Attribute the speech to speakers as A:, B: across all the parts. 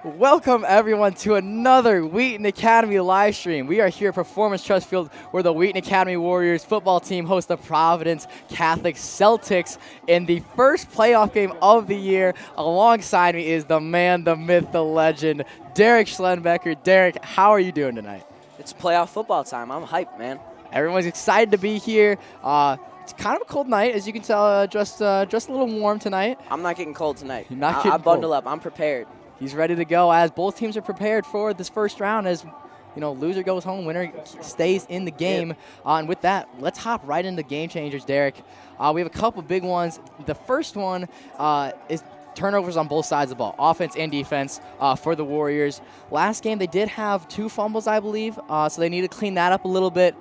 A: Welcome everyone to another Wheaton Academy live stream. We are here at Performance Trust Field where the Wheaton Academy Warriors football team hosts the Providence Catholic Celtics in the first playoff game of the year. Alongside me is the man, the myth, the legend, Derek Schlenbecker. Derek, how are you doing tonight?
B: It's playoff football time. I'm hyped, man.
A: Everyone's excited to be here. It's kind of a cold night, as you can tell. Just a little warm tonight.
B: I'm not getting cold tonight.
A: You're not getting
B: I bundle
A: cold.
B: up. I'm prepared.
A: He's ready to go as both teams are prepared for this first round as, loser goes home, winner stays in the game. And with that, let's hop right into game changers, Derek. We have a couple big ones. The first one is turnovers on both sides of the ball, offense and defense for the Warriors. Last game, they did have 2 fumbles, I believe, so they need to clean that up a little bit.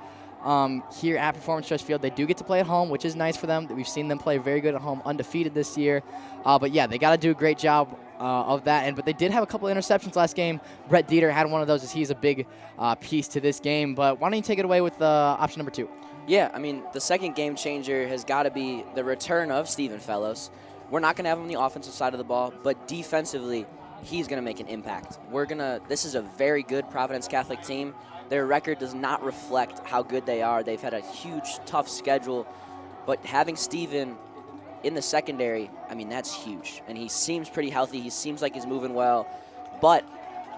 A: Here at Performance Trust Field, they do get to play at home, which is nice for them. We've seen them play very good at home, undefeated this year. But yeah, they got to do a great job of that. But they did have a couple of interceptions last game. Brett Dieter had one of those, as he's a big piece to this game. But why don't you take it away with option number 2?
B: Yeah, I mean, the second game changer has got to be the return of Stephen Fellows. We're not going to have him on the offensive side of the ball, but defensively, he's going to make an impact. This is a very good Providence Catholic team. Their record does not reflect how good they are. They've had a huge, tough schedule. But having Steven in the secondary, I mean, that's huge. And he seems pretty healthy. He seems like he's moving well. But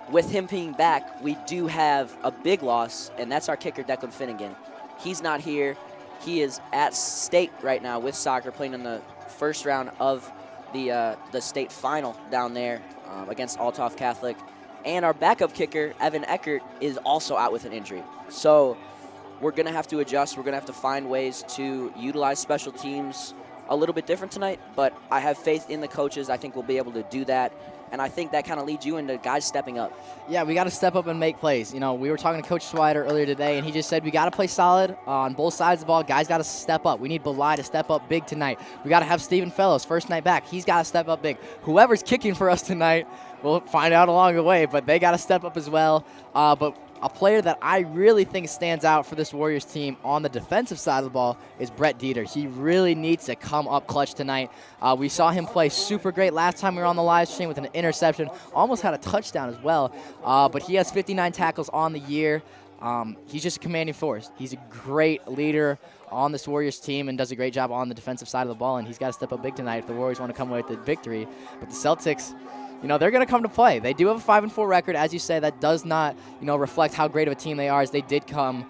B: with him being back, we do have a big loss, and that's our kicker, Declan Finnegan. He's not here. He is at state right now with soccer, playing in the first round of the state final down there against Althoff Catholic. And our backup kicker, Evan Eckert, is also out with an injury. So we're going to have to adjust. We're going to have to find ways to utilize special teams a little bit different tonight. But I have faith in the coaches. I think we'll be able to do that. And I think that kind of leads you into guys stepping up.
A: Yeah, we got to step up and make plays. We were talking to Coach Swider earlier today, and he just said we got to play solid on both sides of the ball. Guys got to step up. We need Belai to step up big tonight. We got to have Stephen Fellows, first night back. He's got to step up big. Whoever's kicking for us tonight, we'll find out along the way, but they got to step up as well. But a player that I really think stands out for this Warriors team on the defensive side of the ball is Brett Dieter. He really needs to come up clutch tonight. We saw him play super great last time we were on the live stream with an interception. Almost had a touchdown as well. But he has 59 tackles on the year. He's just a commanding force. He's a great leader on this Warriors team and does a great job on the defensive side of the ball, and he's got to step up big tonight if the Warriors want to come away with the victory. But the Celtics, they're going to come to play. They do have a 5-4 record. As you say, that does not, reflect how great of a team they are, as they did come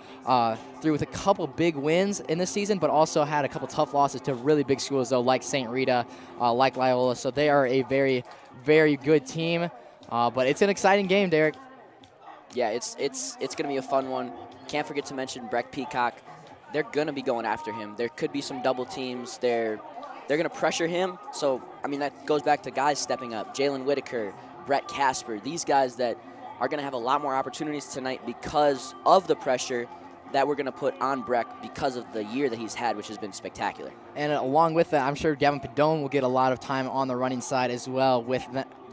A: through with a couple big wins in this season, but also had a couple tough losses to really big schools, though, like St. Rita, like Loyola. So they are a very, very good team. But it's an exciting game, Derek.
B: Yeah, it's going to be a fun one. Can't forget to mention Breck Peacock. They're going to be going after him. There could be some double teams. They're going to pressure him. So, I mean, that goes back to guys stepping up. Jalen Whitaker, Brett Casper, these guys that are going to have a lot more opportunities tonight because of the pressure that we're going to put on Breck because of the year that he's had, which has been spectacular.
A: And along with that, I'm sure Gavin Padone will get a lot of time on the running side as well, with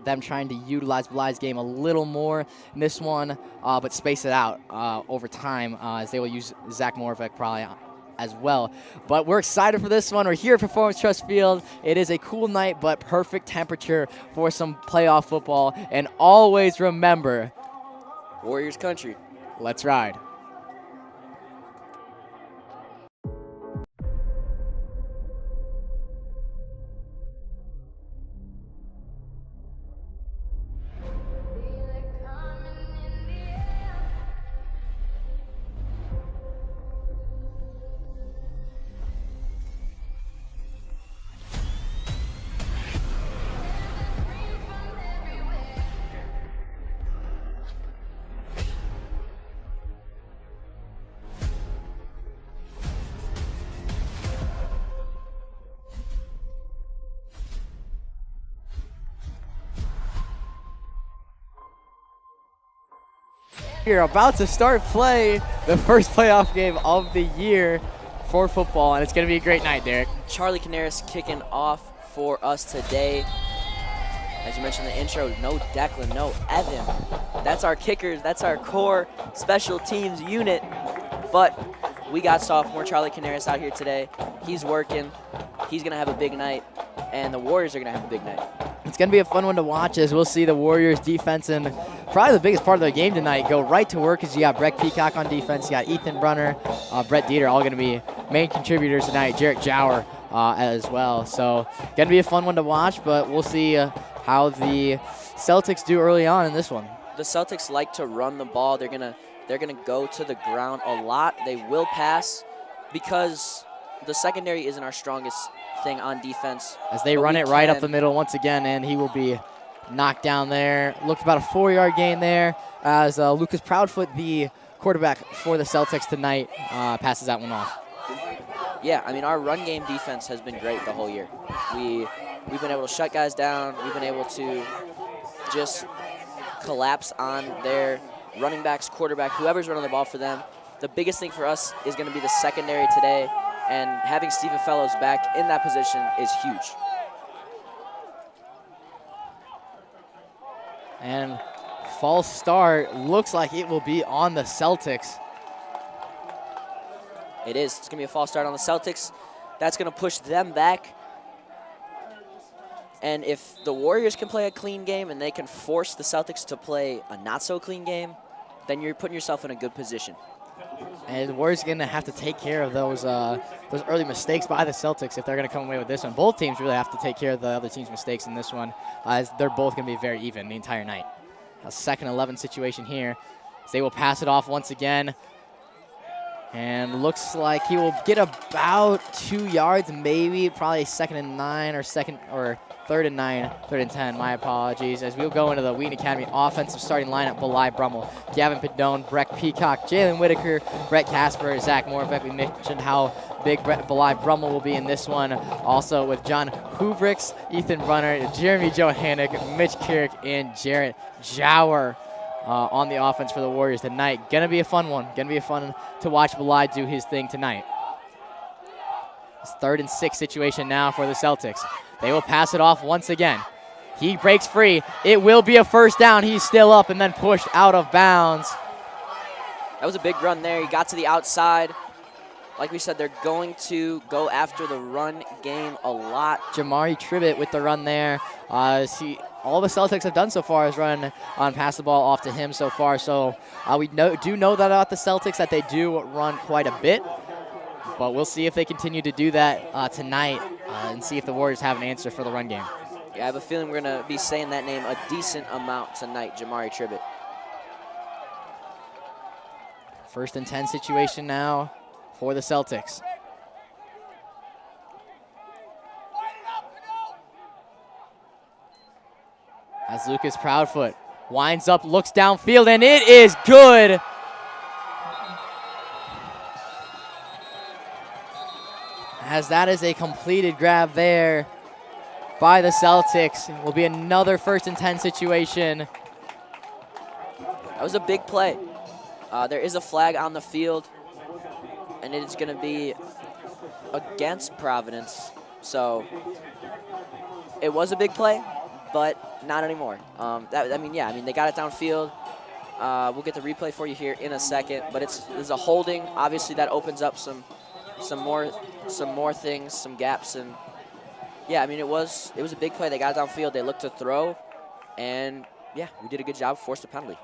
A: them trying to utilize Belai's game a little more in this one, but space it out over time as they will use Zach Morvek probably as well. But we're excited for this one. We're here at Performance Trust Field. It is a cool night, but perfect temperature for some playoff football. And always remember,
B: Warriors country.
A: Let's ride. You're about to start play the first playoff game of the year for football, and it's going to be a great night, Derek.
B: Charlie Canaris kicking off for us today. As you mentioned in the intro, no Declan, no Evan. That's our kickers. That's our core special teams unit. But we got sophomore Charlie Canaris out here today. He's working. He's going to have a big night, and the Warriors are going to have a big night.
A: It's going to be a fun one to watch as we'll see the Warriors defense and probably the biggest part of the game tonight go right to work as you got Breck Peacock on defense, you got Ethan Brunner, Brett Dieter, all going to be main contributors tonight, Jarrett Jower as well. So going to be a fun one to watch, but we'll see how the Celtics do early on in this one.
B: The Celtics like to run the ball. They're gonna go to the ground a lot. They will pass because the secondary isn't our strongest thing on defense.
A: As they run it right up the middle once again, and he will be knocked down there. Looked about a 4-yard gain there as Lucas Proudfoot, the quarterback for the Celtics tonight, passes that one off.
B: Yeah, I mean, our run game defense has been great the whole year. We've been able to shut guys down. We've been able to just collapse on their running backs, quarterback, whoever's running the ball for them. The biggest thing for us is going to be the secondary today, and having Stephen Fellows back in that position is huge.
A: And false start looks like it will be on the Celtics.
B: It is. It's going to be a false start on the Celtics. That's going to push them back. And if the Warriors can play a clean game and they can force the Celtics to play a not-so-clean game, then you're putting yourself in a good position.
A: And the Warriors are going to have to take care of those early mistakes by the Celtics if they're going to come away with this one. Both teams really have to take care of the other team's mistakes in this one, as they're both going to be very even the entire night. A 2nd 11 situation here. As they will pass it off once again. And looks like he will get about 2 yards, maybe, probably 2nd and 9 or 3rd and 9, 3rd and 10, my apologies, as we'll go into the Wheaton Academy offensive starting lineup. Belai Brummel, Gavin Padone, Breck Peacock, Jalen Whitaker, Brett Casper, Zach Morbeck. We mentioned how big Belai Brummel will be in this one. Also with John Hubricks, Ethan Brunner, Jeremy Johannick, Mitch Kirk, and Jarrett Jower on the offense for the Warriors tonight. Gonna be a fun one. Gonna be fun to watch Belai do his thing tonight. It's 3rd and 6 situation now for the Celtics. They will pass it off once again. He breaks free. It will be a 1st down. He's still up and then pushed out of bounds.
B: That was a big run there. He got to the outside. Like we said, they're going to go after the run game a lot.
A: Jamari Tribbett with the run there. All the Celtics have done so far is run on pass the ball off to him so far. So we do know that about the Celtics, that they do run quite a bit. But we'll see if they continue to do that tonight and see if the Warriors have an answer for the run game.
B: Yeah, I have a feeling we're going to be saying that name a decent amount tonight, Jamari Tribbett.
A: 1st and 10 situation now for the Celtics. As Lucas Proudfoot winds up, looks downfield, and it is good. As that is a completed grab there by the Celtics. It will be another 1st and 10 situation.
B: That was a big play. There is a flag on the field, and it's going to be against Providence. So it was a big play, but not anymore. They got it downfield. We'll get the replay for you here in a second, but it's a holding. Obviously, that opens up some more things, some gaps, and yeah, I mean it was a big play. They got it downfield. They looked to throw, and yeah, we did a good job. Forced a penalty.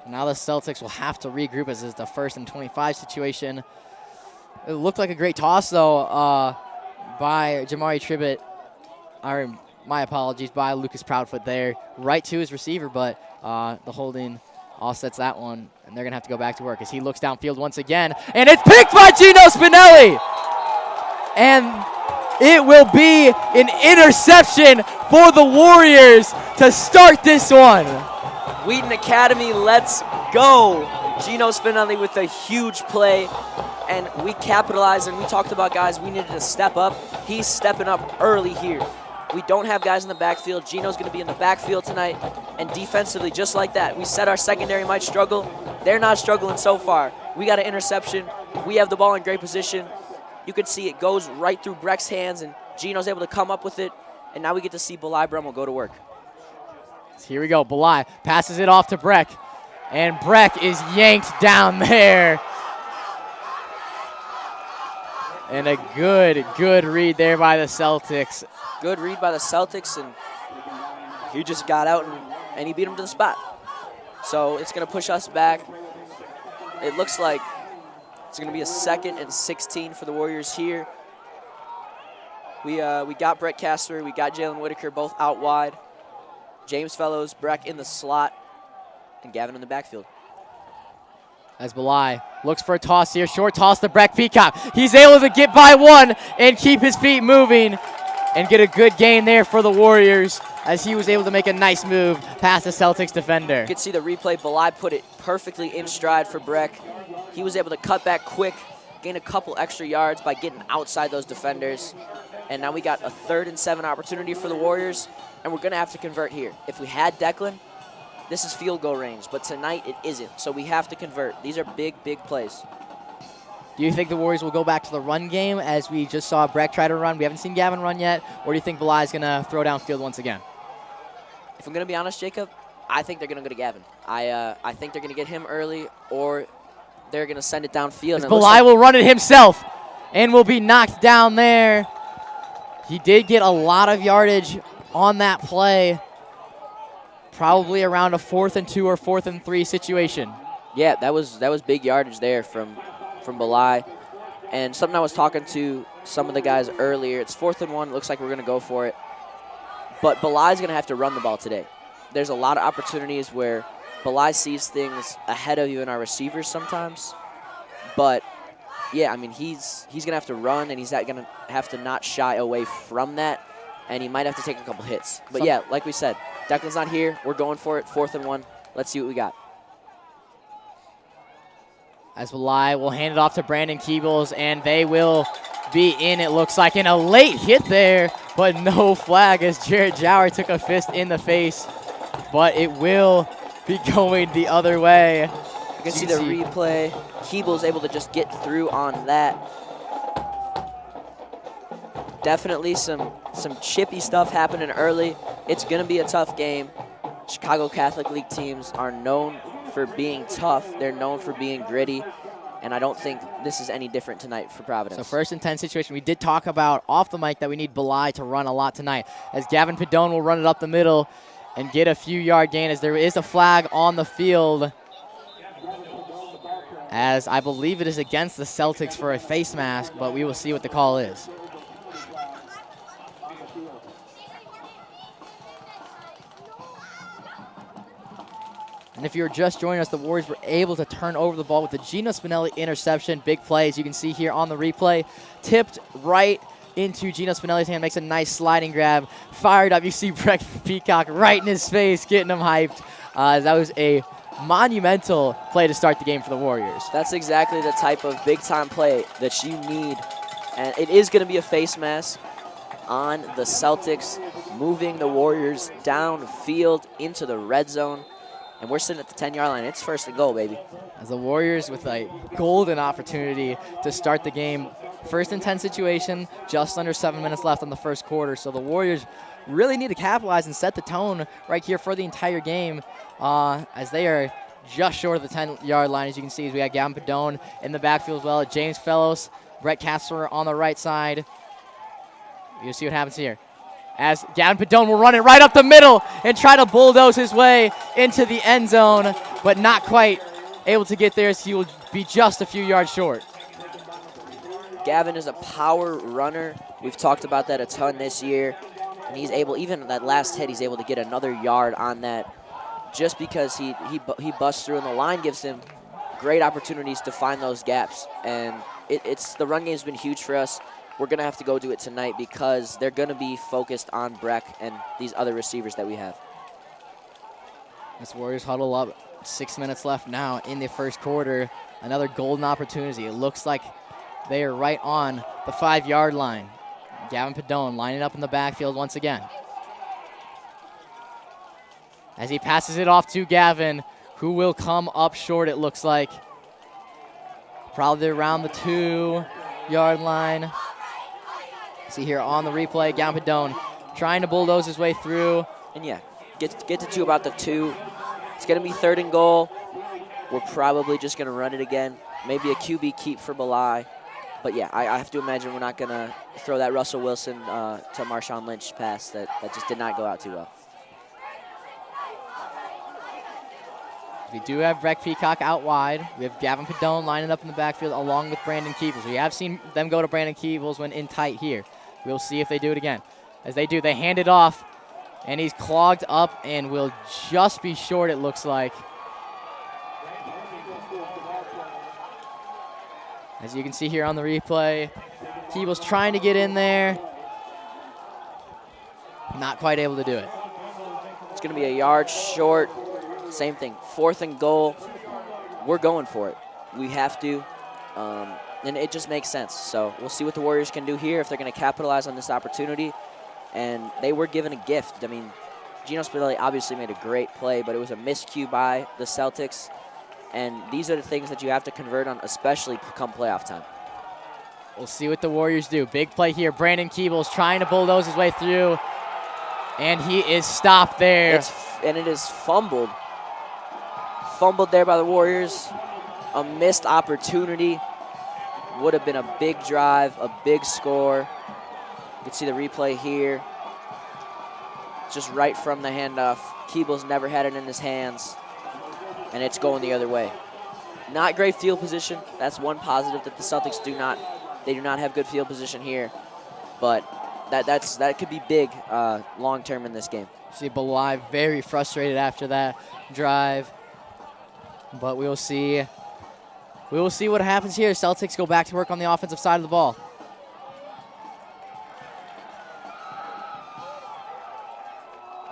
A: Now the Celtics will have to regroup as it's the 1st and 25 situation. It looked like a great toss though by Jamari Tribbett. My apologies, by Lucas Proudfoot there, right to his receiver, but the holding offsets that one, and they're going to have to go back to work as he looks downfield once again, and it's picked by Gino Spinelli! And it will be an interception for the Warriors to start this one.
B: Wheaton Academy, let's go. Gino Spinelli with a huge play, and we capitalized, and we talked about guys we needed to step up. He's stepping up early here. We don't have guys in the backfield. Gino's going to be in the backfield tonight. And defensively, just like that, we said our secondary might struggle. They're not struggling so far. We got an interception. We have the ball in great position. You can see it goes right through Breck's hands, and Gino's able to come up with it. And now we get to see Belai Brummel go to work.
A: Here we go. Belai passes it off to Breck. And Breck is yanked down there. And a good read there by the Celtics.
B: Good read by the Celtics, and he just got out and he beat him to the spot. So it's going to push us back. It looks like it's going to be a 2nd and 16 for the Warriors here. We got Brett Casper, we got Jalen Whitaker both out wide. James Fellows, Breck in the slot, and Gavin in the backfield.
A: As Belai looks for a toss here, short toss to Breck Peacock. He's able to get by one and keep his feet moving and get a good gain there for the Warriors as he was able to make a nice move past the Celtics defender.
B: You can see the replay. Belai put it perfectly in stride for Breck. He was able to cut back quick, gain a couple extra yards by getting outside those defenders. And now we got a 3rd and 7 opportunity for the Warriors, and we're going to have to convert here. If we had Declan, this is field goal range, but tonight it isn't, so we have to convert. These are big, big plays.
A: Do you think the Warriors will go back to the run game as we just saw Breck try to run? We haven't seen Gavin run yet, or do you think Belai is going to throw downfield once again?
B: If I'm going to be honest, Jacob, I think they're going to go to Gavin. I think they're going to get him early, or they're going to send it downfield.
A: Belai will run it himself and will be knocked down there. He did get a lot of yardage on that play. Probably around a 4th and 2 or 4th and 3 situation.
B: Yeah, that was big yardage there from Belai. And something I was talking to some of the guys earlier, it's 4th and 1, looks like we're going to go for it. But Belai's going to have to run the ball today. There's a lot of opportunities where Belai sees things ahead of you in our receivers sometimes. But, yeah, I mean, he's going to have to run, and he's going to have to not shy away from that. And he might have to take a couple hits. But, yeah, like we said, Declan's not here. We're going for it, 4th and 1. Let's see what we got.
A: As Belai will hand it off to Brandon Keebles, and they will be in, it looks like, in a late hit there, but no flag as Jarrett Jower took a fist in the face. But it will be going the other way.
B: You can see the replay. Keebles able to just get through on that. Definitely some chippy stuff happening early. It's going to be a tough game. Chicago Catholic League teams are known for being tough. They're known for being gritty, and I don't think this is any different tonight for Providence.
A: So 1st and 10 situation. We did talk about off the mic that we need Belai to run a lot tonight, as Gavin Padone will run it up the middle and get a few yard gain, as there is a flag on the field, as I believe it is against the Celtics for a face mask, but we will see what the call is. And if you're just joining us, the Warriors were able to turn over the ball with the Gino Spinelli interception. Big plays you can see here on the replay. Tipped right into Gino Spinelli's hand, makes a nice sliding grab. Fired up, you see Breck Peacock right in his face, getting him hyped. That was a monumental play to start the game for the Warriors.
B: That's exactly the type of big-time play that you need. And it is going to be a face mask on the Celtics, moving the Warriors downfield into the red zone. And we're sitting at the 10-yard line. It's 1st and goal, baby.
A: As the Warriors with a golden opportunity to start the game. 1st and 10 situation, just under 7 minutes left on the 1st quarter. So the Warriors really need to capitalize and set the tone right here for the entire game, as they are just short of the 10-yard line. As you can see, we got Gavin Padone in the backfield as well. James Fellows, Brett Casper on the right side. You'll see what happens here, as Gavin Padone will run it right up the middle and try to bulldoze his way into the end zone, but not quite able to get there, as he will be just a few yards short.
B: Gavin is a power runner. We've talked about that a ton this year. And he's able, even that last hit, he's able to get another yard on that just because he busts through, and the line gives him great opportunities to find those gaps. And it's the run game's been huge for us. We're going to have to go do it tonight because they're going to be focused on Breck and these other receivers that we have.
A: This Warriors huddle up. 6 minutes left now in the 1st quarter. Another golden opportunity. It looks like they are right on the 5-yard line. Gavin Padone lining up in the backfield once again, as he passes it off to Gavin, who will come up short, it looks like. Probably around the 2-yard line. See here on the replay, Gavin Padone trying to bulldoze his way through.
B: And yeah, get to about the 2. It's going to be 3rd and goal. We're probably just going to run it again. Maybe a QB keep for Belai. But yeah, I have to imagine we're not going to throw that Russell Wilson to Marshawn Lynch pass that just did not go out too well.
A: We do have Breck Peacock out wide. We have Gavin Padone lining up in the backfield along with Brandon Keebles. We have seen them go to Brandon Keebles when in tight here. We'll see if they do it again. As they do, they hand it off, and he's clogged up and will just be short, it looks like. As you can see here on the replay, Keebles trying to get in there. Not quite able to do it.
B: It's going to be a yard short. Same thing, 4th and goal. We're going for it. We have to, and it just makes sense. So we'll see what the Warriors can do here, if they're going to capitalize on this opportunity. And they were given a gift. I mean, Gino Spinelli obviously made a great play, but it was a miscue by the Celtics. And these are the things that you have to convert on, especially come playoff time.
A: We'll see what the Warriors do. Big play here. Brandon Keebles trying to bulldoze his way through, and he is stopped there.
B: And it is fumbled. Fumbled there by the Warriors. A missed opportunity. Would have been a big drive, a big score. You can see the replay here. Just right from the handoff. Keebles never had it in his hands, and it's going the other way. Not great field position. That's one positive that the Celtics do not have good field position here, but that could be big long term in this game.
A: See Belai very frustrated after that drive, but we will see. We will see what happens here. Celtics go back to work on the offensive side of the ball.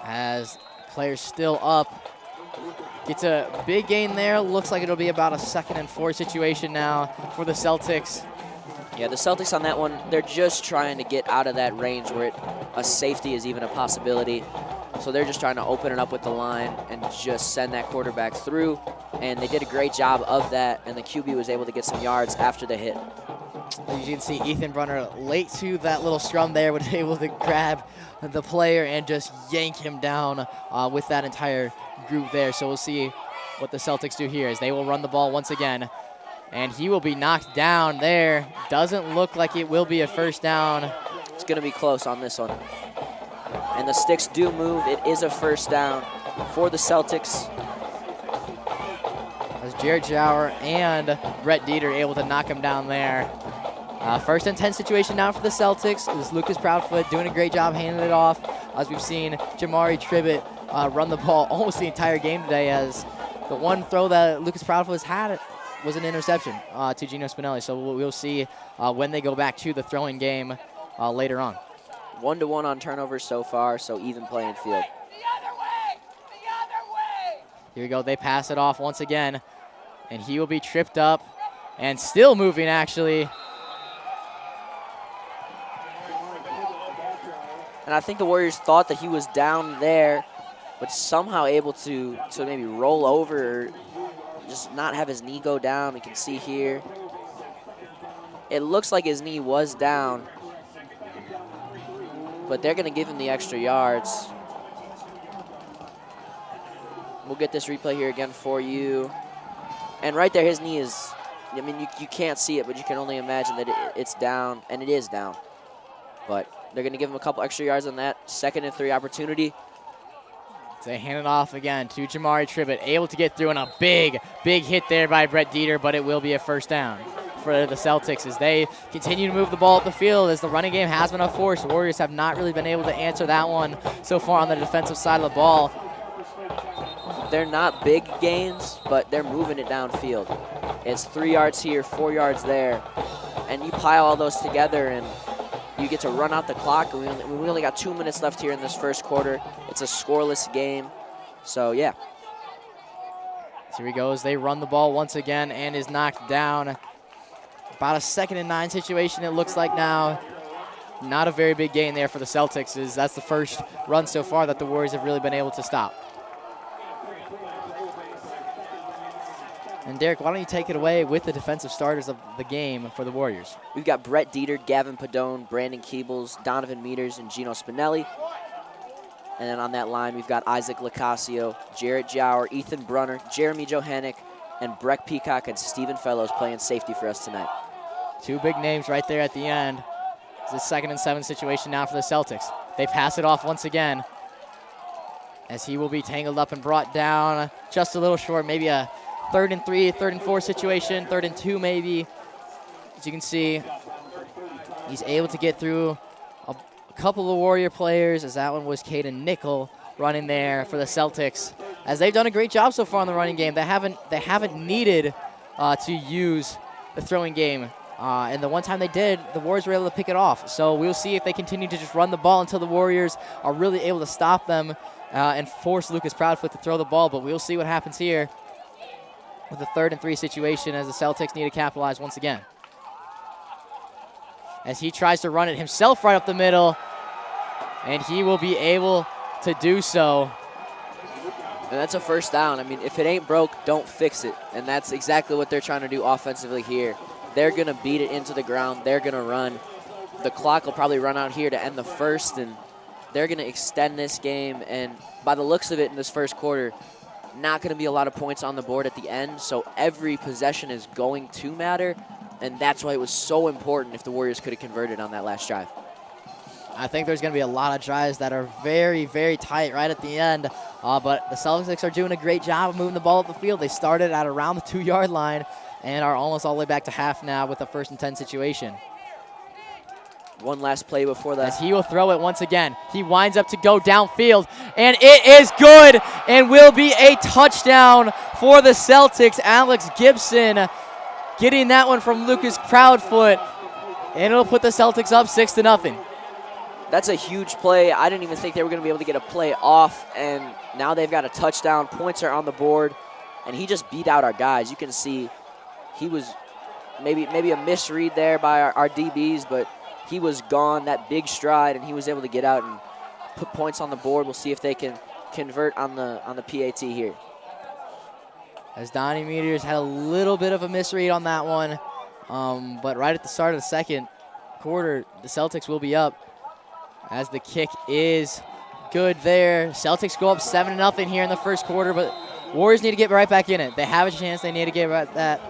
A: As players still up. Gets a big gain there. Looks like it'll be about a 2nd and 4 situation now for the Celtics.
B: Yeah, the Celtics on that one, they're just trying to get out of that range where a safety is even a possibility. So they're just trying to open it up with the line and just send that quarterback through. And they did a great job of that, and the QB was able to get some yards after the hit.
A: As you can see, Ethan Brunner late to that little scrum there, was able to grab the player and just yank him down with that entire group there. So we'll see what the Celtics do here as they will run the ball once again. And he will be knocked down there. Doesn't look like it will be a first down.
B: It's going to be close on this one. And the sticks do move. It is a first down for the Celtics.
A: As Jared Jower and Brett Dieter able to knock him down there. 1st and 10 situation now for the Celtics. This is Lucas Proudfoot doing a great job handing it off. As we've seen Jamari Tribbett run the ball almost the entire game today, as the one throw that Lucas Proudfoot has had was an interception to Gino Spinelli. So we'll see when they go back to the throwing game later on.
B: 1-to-1 on turnovers so far, so even playing field.
A: Here we go. They pass it off once again, and he will be tripped up and still moving, actually.
B: And I think the Warriors thought that he was down there, but somehow able to maybe roll over or just not have his knee go down. We can see here. It looks like his knee was down, but they're going to give him the extra yards. We'll get this replay here again for you. And right there, his knee is, I mean, you can't see it, but you can only imagine that it's down, and it is down. But they're going to give him a couple extra yards on that 2nd and 3 opportunity.
A: They hand it off again to Jamari Tribbett, able to get through, and a big hit there by Brett Dieter, but it will be a first down for the Celtics as they continue to move the ball up the field as the running game has been a force. The Warriors have not really been able to answer that one so far on the defensive side of the ball.
B: They're not big gains, but they're moving it downfield. It's 3 yards here, 4 yards there, and you pile all those together and you get to run out the clock. We only got 2 minutes left here in this first quarter. It's a scoreless game, so yeah.
A: So here he goes. They run the ball once again and is knocked down. About a 2nd and 9 situation it looks like now. Not a very big gain there for the Celtics, as that's the first run so far that the Warriors have really been able to stop. And Derek, why don't you take it away with the defensive starters of the game for the Warriors?
B: We've got Brett Dieter, Gavin Padone, Brandon Keebles, Donovan Meters, and Gino Spinelli. And then on that line, we've got Isaac Lacasio, Jarrett Jower, Ethan Brunner, Jeremy Johannick, and Breck Peacock and Stephen Fellows playing safety for us tonight.
A: 2 big names right there at the end. It's a 2nd and 7 situation now for the Celtics. They pass it off once again. as he will be tangled up and brought down just a little short, maybe a 3rd and 3, 3rd and 4 situation, 3rd and 2 maybe. As you can see, he's able to get through a couple of Warrior players, as that one was Caden Nickel running there for the Celtics. As they've done a great job so far in the running game. They haven't needed to use the throwing game. And the one time they did, the Warriors were able to pick it off. So we'll see if they continue to just run the ball until the Warriors are really able to stop them and force Lucas Proudfoot to throw the ball. But we'll see what happens here with the 3rd and 3 situation, as the Celtics need to capitalize once again. As he tries to run it himself right up the middle, and he will be able to do so.
B: And that's a first down. I mean, if it ain't broke, don't fix it. And that's exactly what they're trying to do offensively here. They're going to beat it into the ground. They're going to run. The clock will probably run out here to end the first, and they're going to extend this game. And by the looks of it in this first quarter, not going to be a lot of points on the board at the end. So every possession is going to matter. And that's why it was so important if the Warriors could have converted on that last drive.
A: I think there's going to be a lot of drives that are very, very tight right at the end. But the Celtics are doing a great job of moving the ball up the field. They started at around the 2-yard line and are almost all the way back to half now with a 1st and 10 situation.
B: One last play before that.
A: As he will throw it once again. He winds up to go downfield, and it is good and will be a touchdown for the Celtics. Alex Gibson getting that one from Lucas Proudfoot, and it'll put the Celtics up 6-0.
B: That's a huge play. I didn't even think they were going to be able to get a play off, and now they've got a touchdown. Points are on the board, and he just beat out our guys. You can see he was maybe a misread there by our DBs, but he was gone, that big stride, and he was able to get out and put points on the board. We'll see if they can convert on the PAT here.
A: As Donnie Meteors had a little bit of a misread on that one, but right at the start of the second quarter, the Celtics will be up, as the kick is good there. Celtics go up 7-0 here in the first quarter, but Warriors need to get right back in it. They have a chance. They need to get right at that.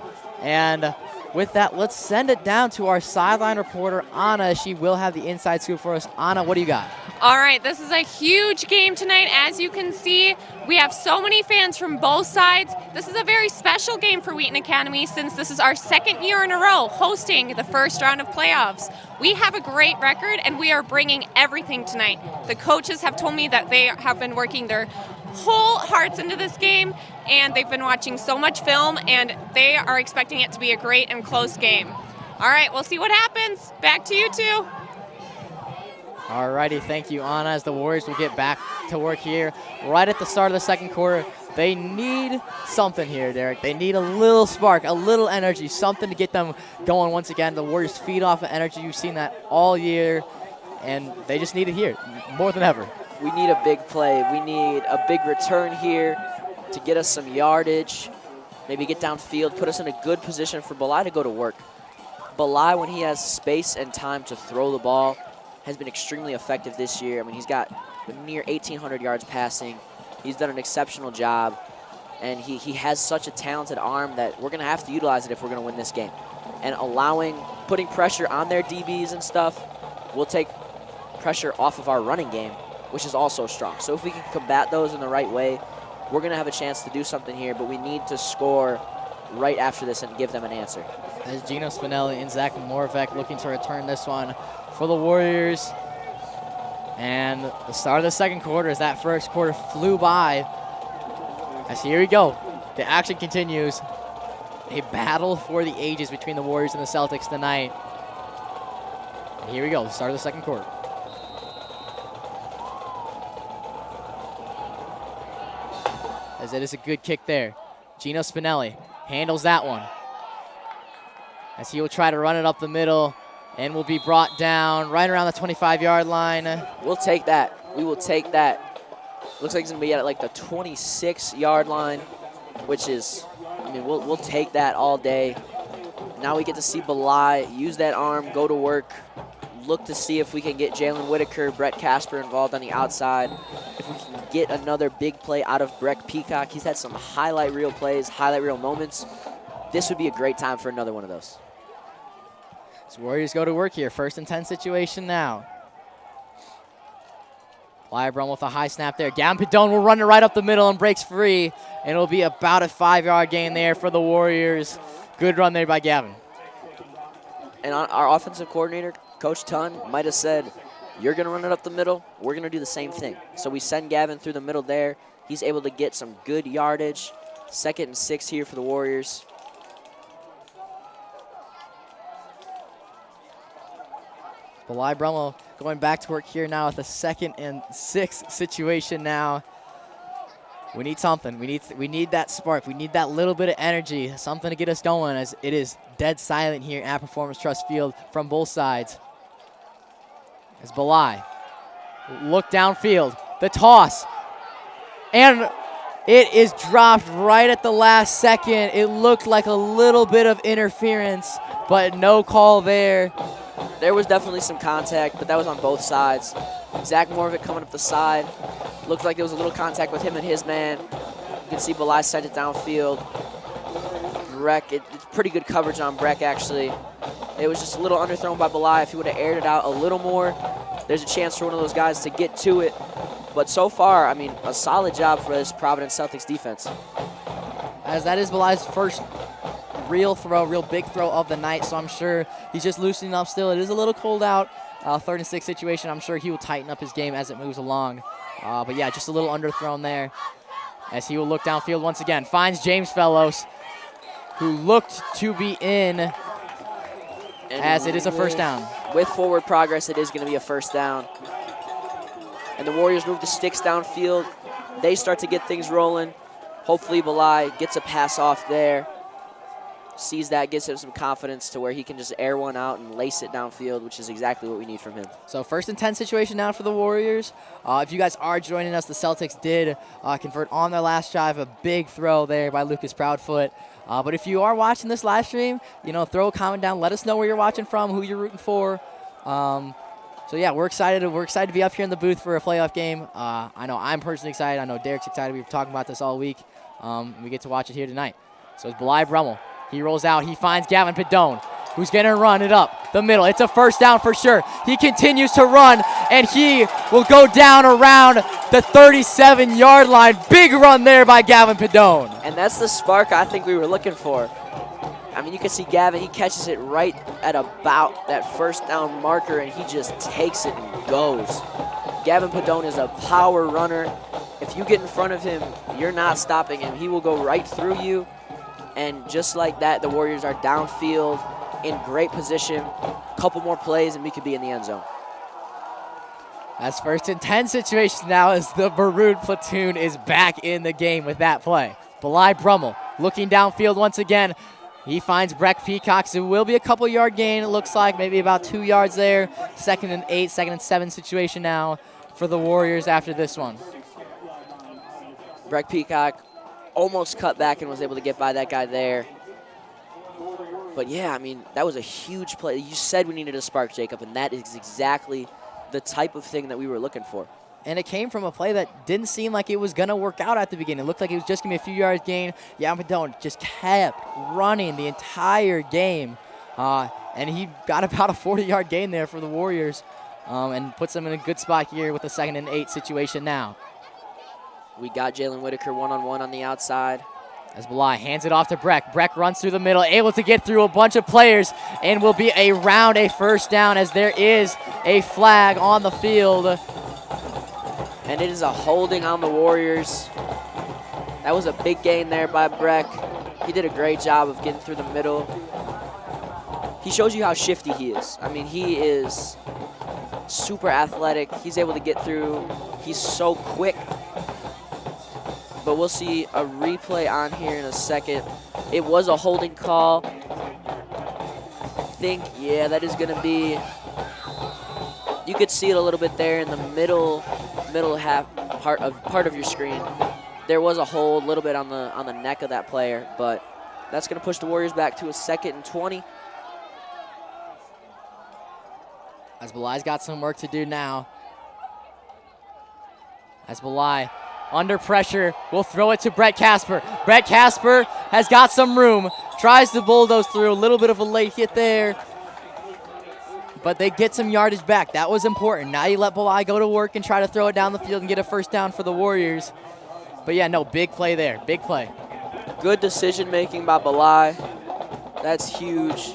A: And with that, let's send it down to our sideline reporter, Anna. She will have the inside scoop for us. Anna, what do you got?
C: All right, this is a huge game tonight. As you can see, we have so many fans from both sides. This is a very special game for Wheaton Academy, since this is our 2nd year in a row hosting the first round of playoffs. We have a great record, and we are bringing everything tonight. The coaches have told me that they have been working their whole hearts into this game, and they've been watching so much film, and they are expecting it to be a great and close game. All right, we'll see what happens. Back to you two.
A: All righty, thank you, Anna, as the Warriors will get back to work here right at the start of the second quarter. They need something here, Derek. They need a little spark, a little energy, something to get them going once again. The Warriors feed off of energy. You've seen that all year, and they just need it here more than ever.
B: We need a big play. We need a big return here to get us some yardage, maybe get downfield, put us in a good position for Belai to go to work. Belai, when he has space and time to throw the ball, has been extremely effective this year. I mean, he's got near 1,800 yards passing. He's done an exceptional job, and he has such a talented arm that we're going to have to utilize it if we're going to win this game. And putting pressure on their DBs and stuff will take pressure off of our running game, which is also strong. So if we can combat those in the right way, we're going to have a chance to do something here, but we need to score right after this and give them an answer.
A: As Gino Spinelli and Zach Morvek looking to return this one for the Warriors. And the start of the second quarter, as that first quarter flew by. As here we go. The action continues. A battle for the ages between the Warriors and the Celtics tonight. And here we go, the start of the second quarter. As it is a good kick there. Gino Spinelli handles that one, as he will try to run it up the middle and will be brought down right around the 25-yard line.
B: We'll take that. We will take that. Looks like he's going to be at like the 26-yard line, which is, I mean, we'll take that all day. Now we get to see Belai use that arm, go to work, look to see if we can get Jalen Whitaker, Brett Casper involved on the outside. If we can get another big play out of Breck Peacock. He's had some highlight reel plays, highlight reel moments. This would be a great time for another one of those.
A: So Warriors go to work here. 1st and 10 situation now. Lybrun with a high snap there. Gavin Pedone will run it right up the middle and breaks free. And it'll be about a 5-yard gain there for the Warriors. Good run there by Gavin.
B: And our offensive coordinator, Coach Tunn, might have said, you're going to run it up the middle. We're going to do the same thing. So we send Gavin through the middle there. He's able to get some good yardage. 2nd and 6 here for the Warriors.
A: But Lybrun going back to work here now with a 2nd and 6 situation now. We need something. We need that spark. We need that little bit of energy, something to get us going, as it is dead silent here at Performance Trust Field from both sides. As Belai look downfield, the toss, and it is dropped right at the last second. It looked like a little bit of interference, but no call there.
B: There was definitely some contact, but that was on both sides. Zach Morvick coming up the side. Looked like there was a little contact with him and his man. You can see Belai sent it downfield. Breck, it's pretty good coverage on Breck, actually. It was just a little underthrown by Belai. If he would have aired it out a little more, there's a chance for one of those guys to get to it. But so far, I mean, a solid job for this Providence Celtics defense.
A: As that is Belai's first real big throw of the night, so I'm sure he's just loosening up still. It is a little cold out. 3rd and 6 situation. I'm sure he will tighten up his game as it moves along. But yeah, just a little underthrown there. As he will look downfield once again. Finds James Fellows, who looked to be in, as it is a first down.
B: With forward progress, it is going to be a first down. And the Warriors move the sticks downfield. They start to get things rolling. Hopefully Belai gets a pass off there. Sees that, gives him some confidence to where he can just air one out and lace it downfield, which is exactly what we need from him.
A: So 1st and 10 situation now for the Warriors. If you guys are joining us, the Celtics did convert on their last drive, a big throw there by Lucas Proudfoot. But if you are watching this live stream, throw a comment down. Let us know where you're watching from, who you're rooting for. So yeah, we're excited. We're excited to be up here in the booth for a playoff game. I know I'm personally excited. I know Derek's excited. We've been talking about this all week. We get to watch it here tonight. So it's Belai Brummel. He rolls out. He finds Gavin Pedone, who's going to run it up the middle. It's a first down for sure. He continues to run, and he will go down around the 37-yard line. Big run there by Gavin Pedone.
B: And that's the spark I think we were looking for. I mean, you can see Gavin, he catches it right at about that first down marker, and he just takes it and goes. Gavin Pedone is a power runner. If you get in front of him, you're not stopping him. He will go right through you. And just like that, the Warriors are downfield in great position. Couple more plays, and we could be in the end zone.
A: That's 1st and 10 situation now as the Maroon platoon is back in the game with that play. Belai Brummel looking downfield once again. He finds Breck Peacock. So it will be a couple yard gain, it looks like, maybe about 2 yards there. 2nd and 8, 2nd and 7 situation now for the Warriors after this one.
B: Breck Peacock almost cut back and was able to get by that guy there. But yeah, I mean, that was a huge play. You said we needed a spark, Jacob, and that is exactly the type of thing that we were looking for.
A: And it came from a play that didn't seem like it was going to work out at the beginning. It looked like it was just going to be a few yards gain. Gavin Pedone just kept running the entire game. And he got about a 40-yard gain there for the Warriors and puts them in a good spot here with a 2nd and 8 situation now.
B: We got Jalen Whitaker one-on-one on the outside.
A: As Belai hands it off to Breck. Breck runs through the middle, able to get through a bunch of players, and will be around a first down as there is a flag on the field.
B: And it is a holding on the Warriors. That was a big gain there by Breck. He did a great job of getting through the middle. He shows you how shifty he is. I mean, he is super athletic. He's able to get through. He's so quick. But we'll see a replay on here in a second. It was a holding call. I think, yeah, that is going to be, you could see it a little bit there in the middle half part of your screen. There was a hold a little bit on the neck of that player, but that's going to push the Warriors back to a 2nd and 20.
A: As Belai's got some work to do now. As Belai, under pressure, will throw it to Brett Casper. Brett Casper has got some room. Tries to bulldoze through. A little bit of a late hit there. but they get some yardage back. That was important. Now you let Belai go to work and try to throw it down the field and get a first down for the Warriors. But yeah, no, big play there. Big play.
B: Good decision making by Belai. That's huge.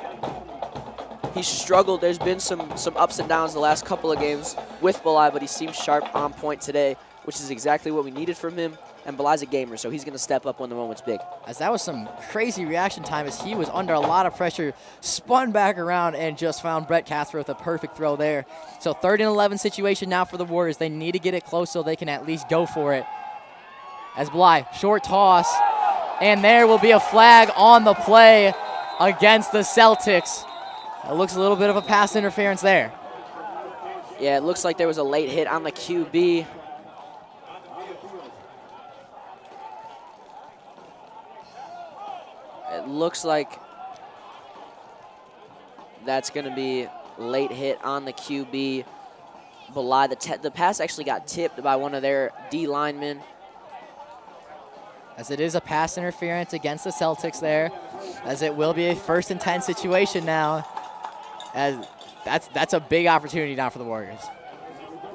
B: He struggled. There's been some ups and downs the last couple of games with Belai, but he seems sharp, on point today, which is exactly what we needed from him. And Belai's a gamer, so he's going to step up when the moment's big.
A: As that was some crazy reaction time as he was under a lot of pressure, spun back around and just found Brett Casper with a perfect throw there. So 3rd and 11 situation now for the Warriors. They need to get it close so they can at least go for it. As Belai, short toss, and there will be a flag on the play against the Celtics. It looks a little bit of a pass interference there.
B: Yeah, it looks like there was a late hit on the QB. It looks like that's going to be late hit on the QB. Belai, the pass actually got tipped by one of their D linemen.
A: As it is a pass interference against the Celtics there, as it will be a 1st and 10 situation now. As that's a big opportunity now for the Warriors.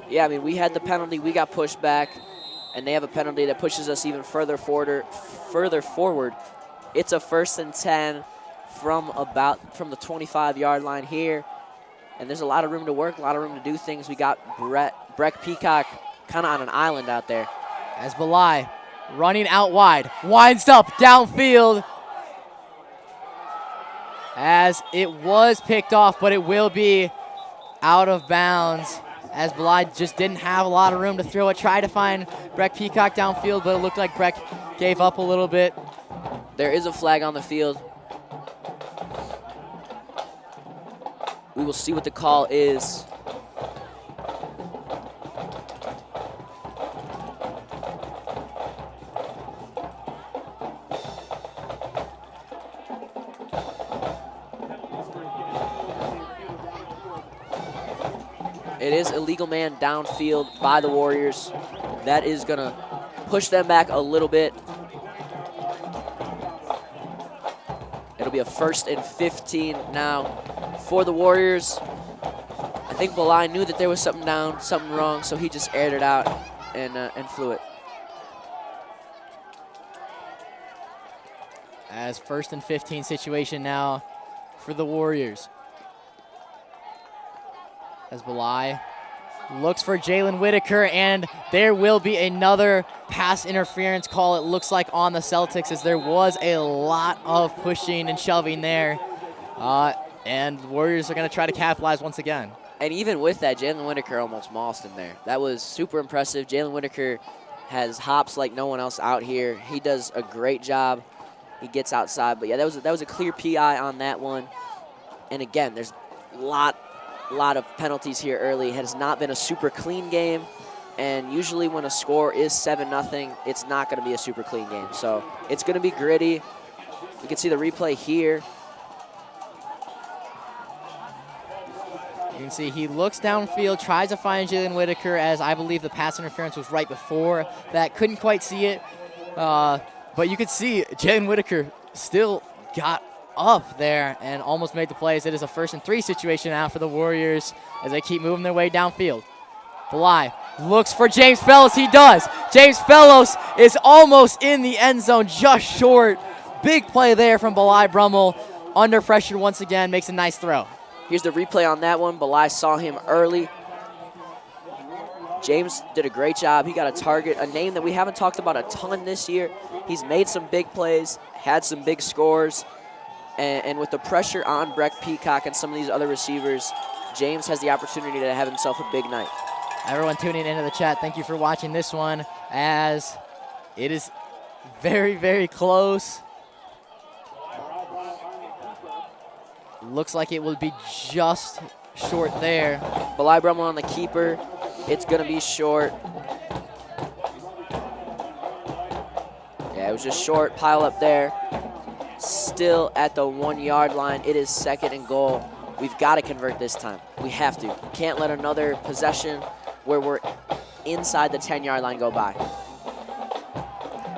B: Yeah, I mean, we had the penalty, we got pushed back, and they have a penalty that pushes us even further forward. It's a 1st and 10 from the 25-yard line here, and there's a lot of room to work, a lot of room to do things. We got Breck Peacock kind of on an island out there.
A: As Belai running out wide, winds up downfield. As it was picked off, but it will be out of bounds. As Belai just didn't have a lot of room to throw it. Tried to find Breck Peacock downfield, but it looked like Breck gave up a little bit.
B: There is a flag on the field. We will see what the call is. It is illegal man downfield by the Warriors. That is going to push them back a little bit. It'll be a 1st and 15 now for the Warriors. I think Belai knew that there was something wrong, so he just aired it out and flew it.
A: As 1st and 15 situation now for the Warriors. As Belai looks for Jalen Whitaker, and there will be another pass interference call, it looks like, on the Celtics, as there was a lot of pushing and shoving there. And the Warriors are going to try to capitalize once again.
B: And even with that, Jalen Whitaker almost mossed him there. That was super impressive. Jalen Whitaker has hops like no one else out here. He does a great job. He gets outside. But, yeah, that was a clear PI on that one. And, again, there's a lot of penalties here early. It has not been a super clean game, and usually when a score is 7-0, it's not going to be a super clean game. So it's going to be gritty. You can see the replay here.
A: You can see he looks downfield, tries to find Jalen Whitaker, as I believe the pass interference was right before that. Couldn't quite see it, but you could see Jalen Whitaker still got up there and almost made the plays. It is a 1st and 3 situation now for the Warriors as they keep moving their way downfield. Belai looks for James Fellows. He does. James Fellows is almost in the end zone, just short. Big play there from Belai Brummel. Under pressure once again, makes a nice throw.
B: Here's the replay on that one. Belai saw him early. James did a great job. He got a target, a name that we haven't talked about a ton this year. He's made some big plays, had some big scores. And with the pressure on Breck Peacock and some of these other receivers, James has the opportunity to have himself a big night.
A: Everyone tuning into the chat, thank you for watching this one, as it is very, very close. Looks like it will be just short there.
B: Belai Brummel on the keeper. It's going to be short. Yeah, it was just short. Pile up there. Still at the 1-yard line. It is 2nd and goal. We've got to convert this time. We have to. Can't let another possession where we're inside the 10-yard line go by.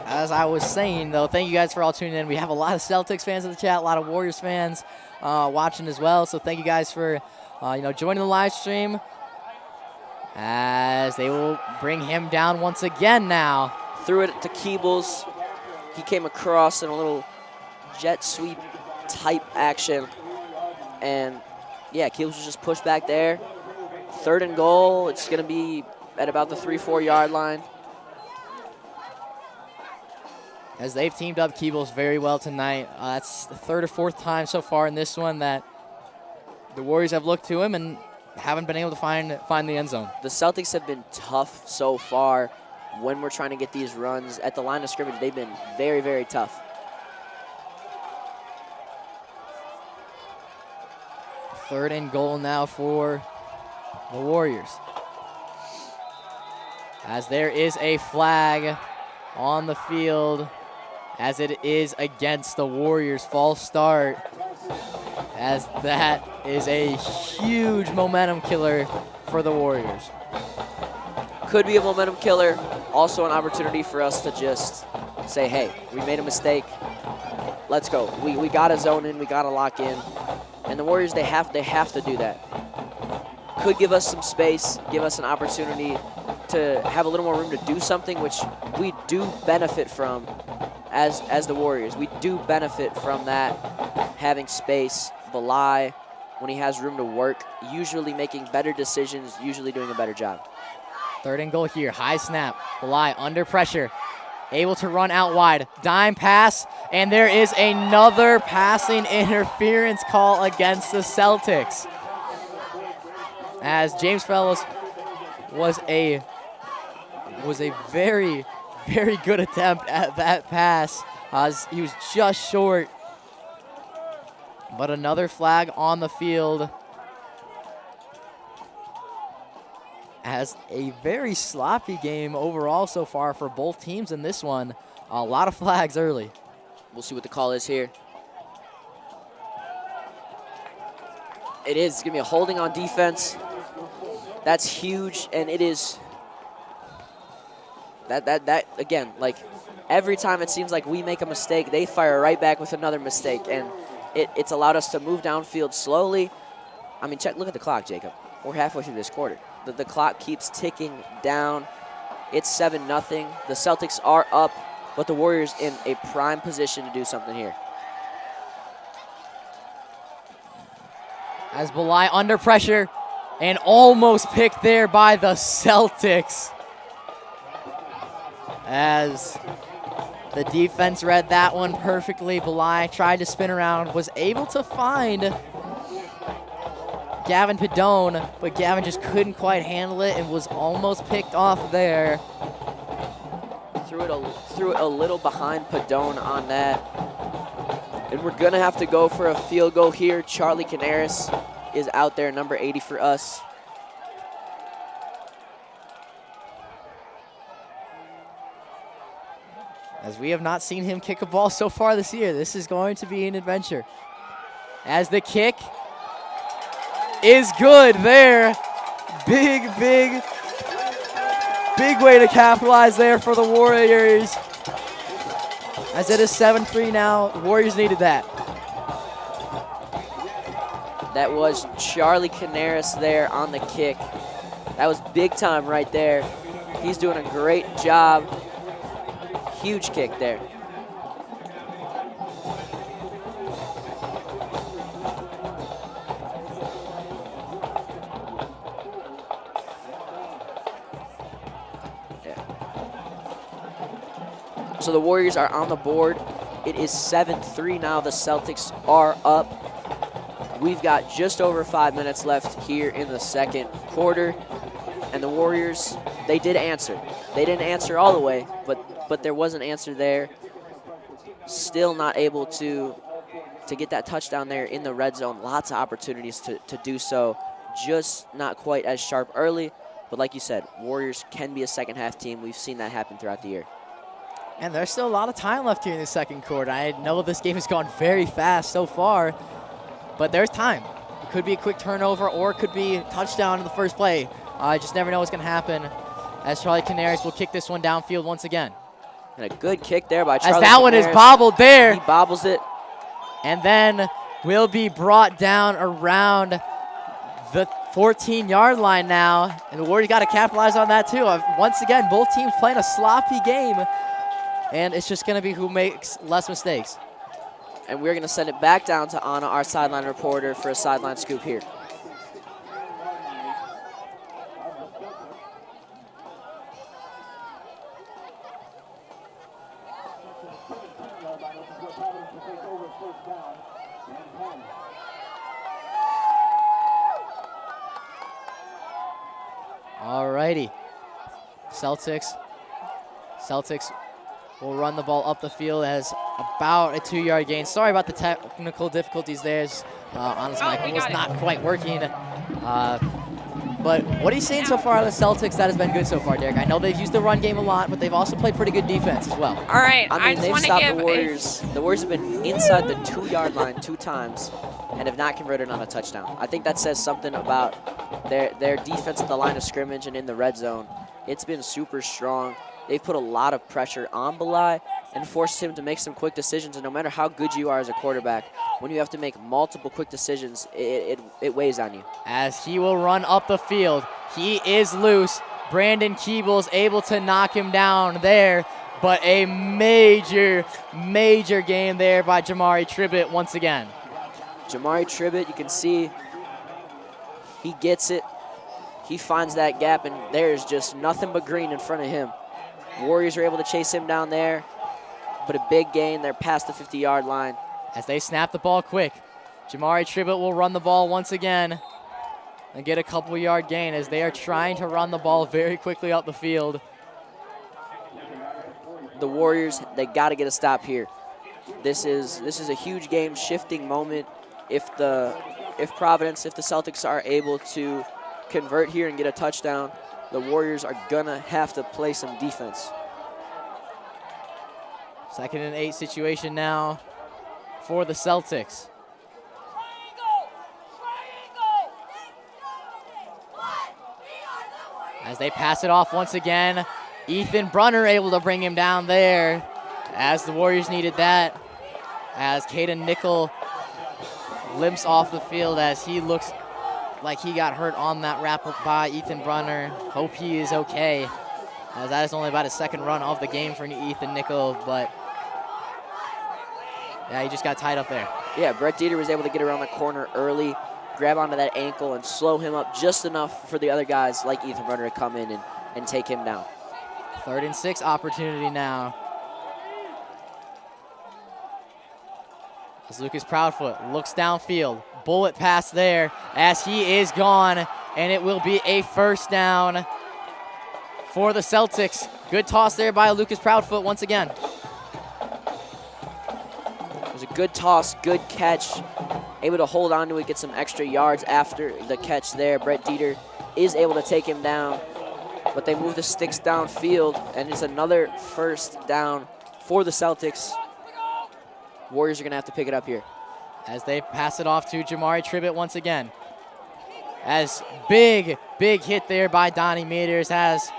A: As I was saying, though, thank you guys for all tuning in. We have a lot of Celtics fans in the chat, a lot of Warriors fans watching as well. So thank you guys for joining the live stream, as they will bring him down once again now.
B: Threw it to Keebles. He came across in a little jet sweep type action. And yeah, Keebles was just pushed back there. 3rd and goal. It's going to be at about the 3-4 yard line.
A: As they've teamed up Keebles very well tonight. That's the 3rd or 4th time so far in this one that the Warriors have looked to him and haven't been able to find the end zone.
B: The Celtics have been tough so far when we're trying to get these runs. At the line of scrimmage, they've been very, very tough.
A: 3rd and goal now for the Warriors. As there is a flag on the field, as it is against the Warriors. False start, as that is a huge momentum killer for the Warriors.
B: Could be a momentum killer. Also an opportunity for us to just say, hey, we made a mistake. Let's go. We got to zone in. We got to lock in. And the Warriors, they have to do that. Could give us some space, give us an opportunity to have a little more room to do something, which we do benefit from as the Warriors. We do benefit from that, having space. Belay, when he has room to work, usually making better decisions, usually doing a better job.
A: 3rd and goal here. High snap. Belay under pressure. Able to run out wide. Dime pass, and there is another passing interference call against the Celtics. As James Fellows was a very, very good attempt at that pass. He was just short. But another flag on the field, as a very sloppy game overall so far for both teams in this one. A lot of flags early.
B: We'll see what the call is here. It is going to be a holding on defense. That's huge, and it is that again, like every time it seems like we make a mistake, they fire right back with another mistake, and it's allowed us to move downfield slowly. I mean, look at the clock, Jacob. We're halfway through this quarter. The clock keeps ticking down. It's 7-0. The Celtics are up, but the Warriors in a prime position to do something here.
A: As Belay under pressure and almost picked there by the Celtics. As the defense read that one perfectly. Belay tried to spin around, was able to find Gavin Padone, but Gavin just couldn't quite handle it and was almost picked off there.
B: Threw it a little behind Padone on that. And we're going to have to go for a field goal here. Charlie Canaris is out there, number 80 for us.
A: As we have not seen him kick a ball so far this year, this is going to be an adventure. As the kick is good there. Big way to capitalize there for the Warriors. As it is 7-3 now, the Warriors needed that.
B: That was Charlie Canaris there on the kick. That was big time right there. He's doing a great job. Huge kick there. So the Warriors are on the board. It is 7-3 now. The Celtics are up. We've got just over 5 minutes left here in the second quarter. And the Warriors, they did answer. They didn't answer all the way, but there was an answer there. Still not able to get that touchdown there in the red zone. Lots of opportunities to do so. Just not quite as sharp early. But like you said, Warriors can be a second half team. We've seen that happen throughout the year.
A: And there's still a lot of time left here in the second quarter. I know this game has gone very fast so far, but there's time. It could be a quick turnover or it could be a touchdown in the first play. I just never know what's going to happen, as Charlie Canaris will kick this one downfield once again.
B: And a good kick there by Charlie
A: As that
B: Canaris.
A: one is bobbled there.
B: He bobbles it.
A: And then will be brought down around the 14-yard line now, and the Warriors got to capitalize on that too. Once again, both teams playing a sloppy game, and it's just going to be who makes less mistakes.
B: And we're going to send it back down to Anna, our sideline reporter, for a sideline scoop here.
A: Alrighty, Celtics will run the ball up the field as about a 2-yard gain. Sorry about the technical difficulties there. Honestly, my phone was not quite working. But what are you seeing so far on the Celtics that has been good so far, Derek? I know they've used the run game a lot, but they've also played pretty good defense as well.
C: All right,
B: I mean,
C: just
B: they've
C: want to
B: stopped
C: give
B: the Warriors. The Warriors have been inside the 2-yard line 2 times and have not converted on a touchdown. I think that says something about their defense at the line of scrimmage and in the red zone. It's been super strong. They've put a lot of pressure on Belai and forced him to make some quick decisions. And no matter how good you are as a quarterback, when you have to make multiple quick decisions, it weighs on you.
A: As he will run up the field, he is loose. Brandon Keeble's able to knock him down there, but a major game there by Jamari Tribbett once again.
B: Jamari Tribbett, you can see he gets it. He finds that gap, and there's just nothing but green in front of him. Warriors are able to chase him down there, but a big gain. They're past the 50-yard line.
A: As they snap the ball quick, Jamari Tribbett will run the ball once again and get a couple-yard gain as they are trying to run the ball very quickly up the field.
B: The Warriors, they got to get a stop here. This is a huge game-shifting moment. If Providence, if the Celtics are able to convert here and get a touchdown, the Warriors are gonna have to play some defense.
A: 2nd and 8 situation now for the Celtics. As they pass it off once again, Ethan Brunner able to bring him down there as the Warriors needed that. As Caden Nickel limps off the field as he looks like he got hurt on that wrap up by Ethan Brunner. Hope he is okay, as that is only about his 2nd run of the game for Ethan Nickel, but yeah, he just got tied up there.
B: Yeah, Brett Dieter was able to get around the corner early, grab onto that ankle, and slow him up just enough for the other guys like Ethan Brunner to come in and take him down.
A: 3rd and 6 opportunity now. As Lucas Proudfoot looks downfield, bullet pass there as he is gone, and it will be a 1st down for the Celtics. Good toss there by Lucas Proudfoot once again.
B: It was a good toss, good catch. Able to hold on to it, get some extra yards after the catch there. Brett Dieter is able to take him down, but they move the sticks downfield, and it's another 1st down for the Celtics. Warriors are going to have to pick it up here.
A: As they pass it off to Jamari Tribbett once again. As big hit there by Donnie Meters, as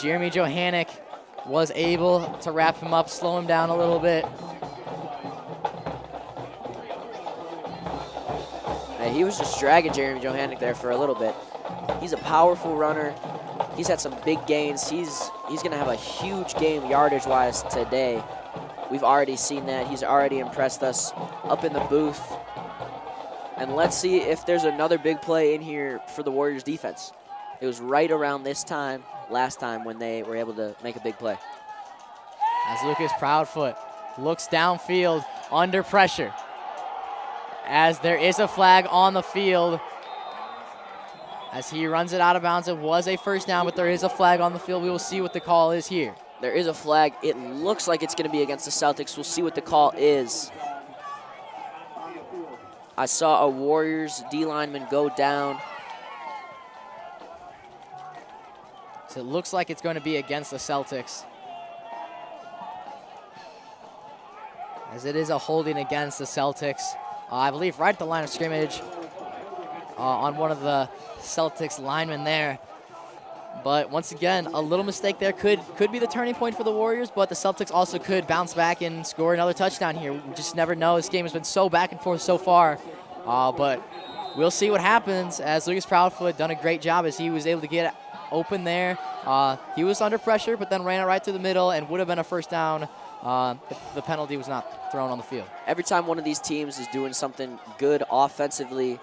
A: Jeremy Johannick was able to wrap him up, slow him down a little bit.
B: He was just dragging Jeremy Johannick there for a little bit. He's a powerful runner. He's had some big gains. He's going to have a huge game yardage-wise today. We've already seen that. He's already impressed us up in the booth. And let's see if there's another big play in here for the Warriors defense. It was right around this time, last time, when they were able to make a big play.
A: As Lucas Proudfoot looks downfield under pressure. As there is a flag on the field. As he runs it out of bounds, it was a 1st down, but there is a flag on the field. We will see what the call is here.
B: There is a flag. It looks like it's going to be against the Celtics. We'll see what the call is. I saw a Warriors D lineman go down.
A: So it looks like it's going to be against the Celtics, as it is a holding against the Celtics. I believe right at the line of scrimmage on one of the Celtics linemen there. But once again, a little mistake there could be the turning point for the Warriors, but the Celtics also could bounce back and score another touchdown here. We just never know. This game has been so back and forth so far. But we'll see what happens, as Lucas Proudfoot done a great job as he was able to get open there. He was under pressure, but then ran it right through the middle and would have been a first down if the penalty was not thrown on the field.
B: Every time one of these teams is doing something good offensively,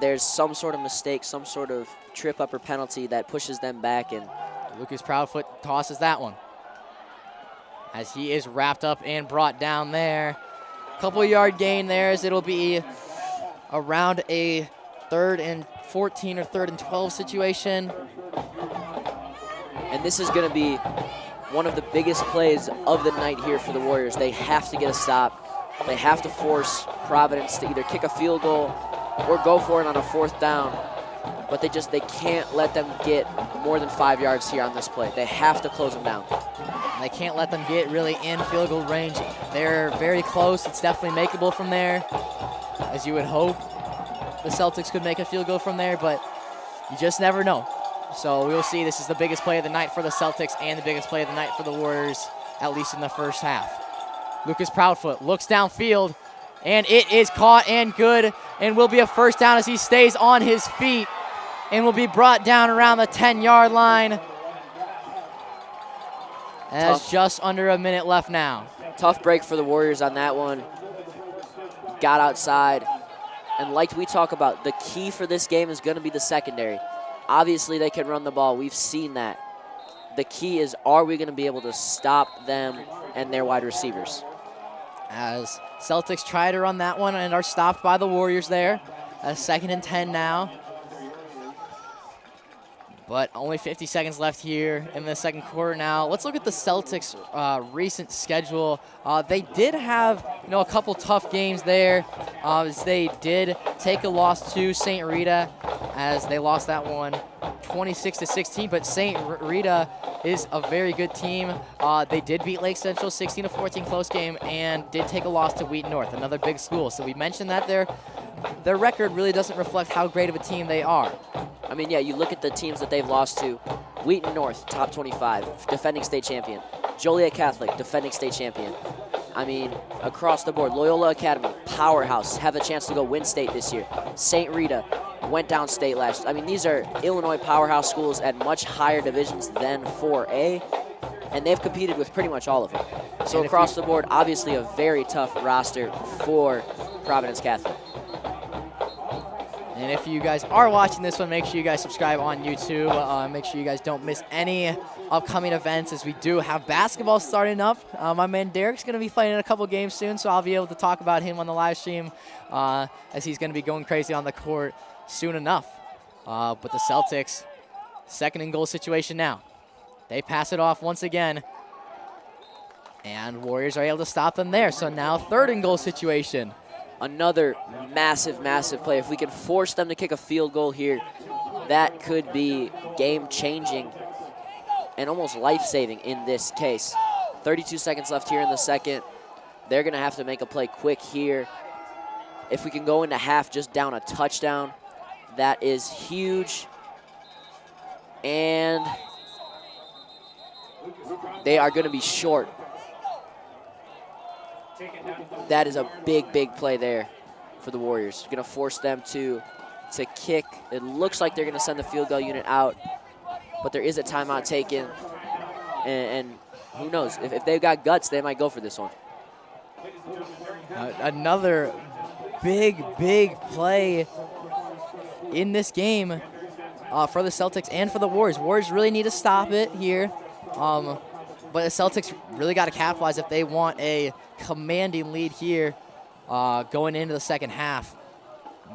B: there's some sort of mistake, some sort of trip up or penalty that pushes them back. And
A: Lucas Proudfoot tosses that one as he is wrapped up and brought down there. Couple yard gain there, as it'll be around a 3rd and 14 or 3rd and 12 situation.
B: And this is going to be one of the biggest plays of the night here for the Warriors. They have to get a stop. They have to force Providence to either kick a field goal or go for it on a 4th down. But they can't let them get more than 5 yards here on this play. They have to close them down.
A: And they can't let them get really in field goal range. They're very close. It's definitely makeable from there, as you would hope the Celtics could make a field goal from there, but you just never know. So we'll see. This is the biggest play of the night for the Celtics and the biggest play of the night for the Warriors, at least in the first half. Lucas Proudfoot looks downfield, and it is caught and good, and will be a first down as he stays on his feet, and will be brought down around the 10-yard line. And that's just under a minute left now.
B: Tough break for the Warriors on that one. Got outside. And like we talk about, the key for this game is going to be the secondary. Obviously, they can run the ball. We've seen that. The key is, are we going to be able to stop them and their wide receivers?
A: As Celtics try to run that one and are stopped by the Warriors there. A 2nd and 10 now. But only 50 seconds left here in the second quarter now. Let's look at the Celtics' recent schedule. They did have, a couple tough games there. As they did take a loss to St. Rita, as they lost that one 26-16. But St. Rita is a very good team. They did beat Lake Central 16-14, close game, and did take a loss to Wheaton North, another big school. So we mentioned that their record really doesn't reflect how great of a team they are.
B: I mean, yeah, you look at the teams that they've lost to. Wheaton North, top 25, defending state champion. Joliet Catholic, defending state champion. I mean, across the board, Loyola Academy, powerhouse, have a chance to go win state this year. St. Rita went down state last year. I mean, these are Illinois powerhouse schools at much higher divisions than 4A, and they've competed with pretty much all of them. So across the board, obviously a very tough roster for Providence Catholic.
A: And if you guys are watching this one, make sure you guys subscribe on YouTube. Make sure you guys don't miss any upcoming events, as we do have basketball starting up. My man Derek's going to be playing in a couple games soon, so I'll be able to talk about him on the live stream, as he's going to be going crazy on the court soon enough. But the Celtics, 2nd and goal situation now. They pass it off once again, and Warriors are able to stop them there. So now 3rd and goal situation.
B: Another massive, massive play. If we can force them to kick a field goal here, that could be game-changing and almost life-saving in this case. 32 seconds left here in the second. They're going to have to make a play quick here. If we can go into half just down a touchdown, that is huge. And they are going to be short. That is a big, big play there for the Warriors. Going to force them to kick. It looks like they're going to send the field goal unit out, but there is a timeout taken. And who knows? If they've got guts, they might go for this one.
A: Another big, big play in this game for the Celtics and for the Warriors. Warriors really need to stop it here. But the Celtics really got to capitalize if they want a commanding lead here going into the second half.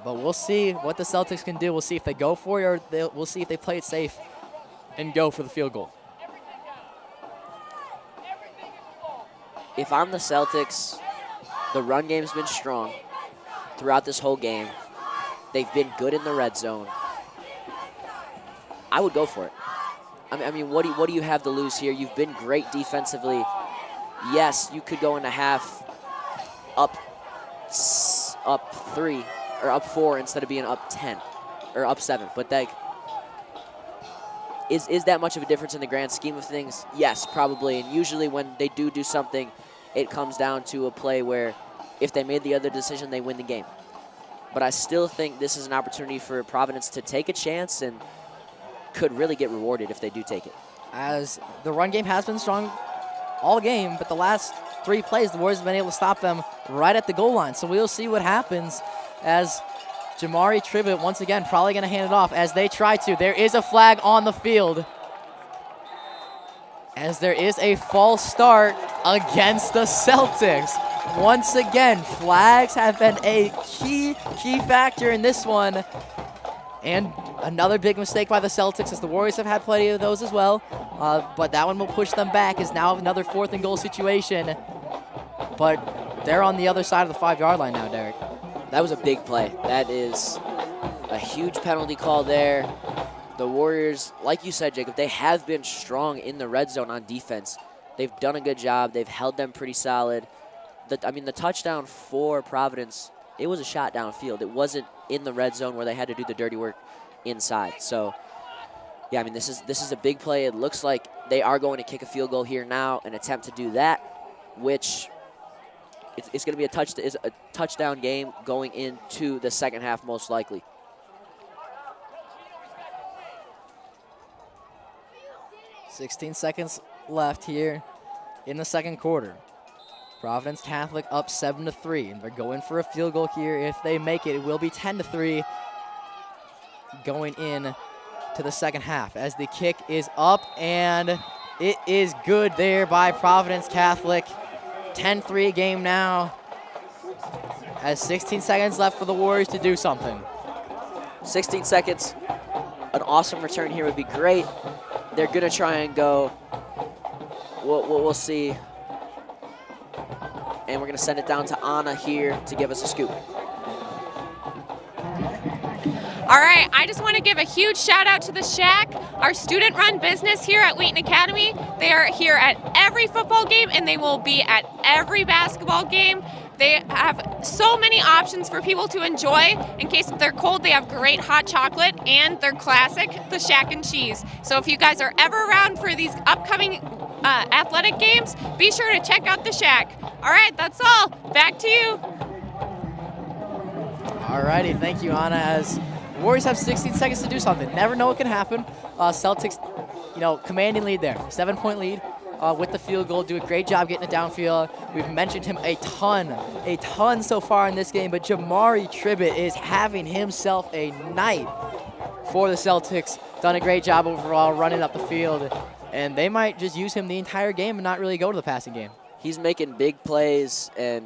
A: But we'll see what the Celtics can do. We'll see if they go for it, or we'll see if they play it safe and go for the field goal.
B: If I'm the Celtics, the run game's been strong throughout this whole game. They've been good in the red zone. I would go for it. I mean, what do you have to lose here? You've been great defensively. Yes, you could go into half up 3 or up 4 instead of being up 10 or up 7. But is that much of a difference in the grand scheme of things? Yes, probably. And usually when they do something, it comes down to a play where if they made the other decision, they win the game. but I still think this is an opportunity for Providence to take a chance and could really get rewarded if they do take it.
A: As the run game has been strong all game, but the last 3 plays, the Warriors have been able to stop them right at the goal line. So we'll see what happens as Jamari Tribbitt, once again, probably going to hand it off as they try to. There is a flag on the field as there is a false start against the Celtics. Once again, flags have been a key factor in this one. And another big mistake by the Celtics, as the Warriors have had plenty of those as well. But that one will push them back, as now another 4th and goal situation. But they're on the other side of the 5-yard line now, Derek.
B: That was a big play. That is a huge penalty call there. The Warriors, like you said, Jacob, they have been strong in the red zone on defense. They've done a good job. They've held them pretty solid. The touchdown for Providence, it was a shot downfield. It wasn't in the red zone where they had to do the dirty work inside. So, yeah, I mean, this is a big play. It looks like they are going to kick a field goal here now and attempt to do that, which it's going to be a touchdown game going into the second half most likely.
A: .16 seconds left here in the second quarter. Providence Catholic up 7-3, and they're going for a field goal here. If they make it, it will be 10-3 going in to the second half as the kick is up, and it is good there by Providence Catholic. 10-3 game now, as 16 seconds left for the Warriors to do something.
B: 16 seconds. An awesome return here would be great. They're going to try and go. We'll see. And we're going to send it down to Anna here to give us a scoop.
C: All right, I just want to give a huge shout out to the Shack, our student-run business here at Wheaton Academy. They are here at every football game, and they will be at every basketball game. They have so many options for people to enjoy. In case they're cold, they have great hot chocolate and their classic, the Shack and Cheese. So if you guys are ever around for these upcoming athletic games, be sure to check out the Shack. All right, that's all. Back to you.
A: All righty, thank you, Anna. As Warriors have 16 seconds to do something. Never know what can happen. Celtics, commanding lead there. 7-point lead with the field goal. Do a great job getting it downfield. We've mentioned him a ton so far in this game, but Jamari Tribbitt is having himself a night for the Celtics. Done a great job overall running up the field, and they might just use him the entire game and not really go to the passing game.
B: He's making big plays, and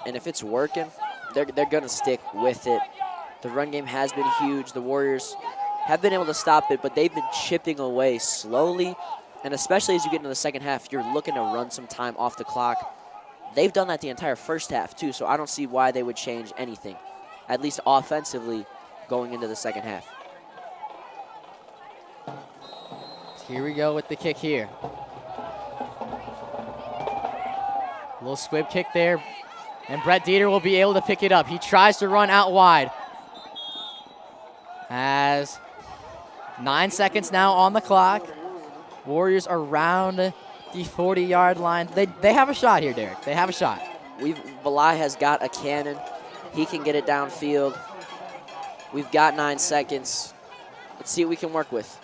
B: if it's working, they're going to stick with it. The run game has been huge. The Warriors have been able to stop it, but they've been chipping away slowly. And especially as you get into the second half, you're looking to run some time off the clock. They've done that the entire first half, too, so I don't see why they would change anything, at least offensively, going into the second half.
A: Here we go with the kick here. A little squib kick there, and Brett Dieter will be able to pick it up. He tries to run out wide. As 9 seconds now on the clock. Warriors around the 40-yard line. They have a shot here, Derek. They have a shot.
B: Belai has got a cannon. He can get it downfield. We've got 9 seconds. Let's see what we can work with.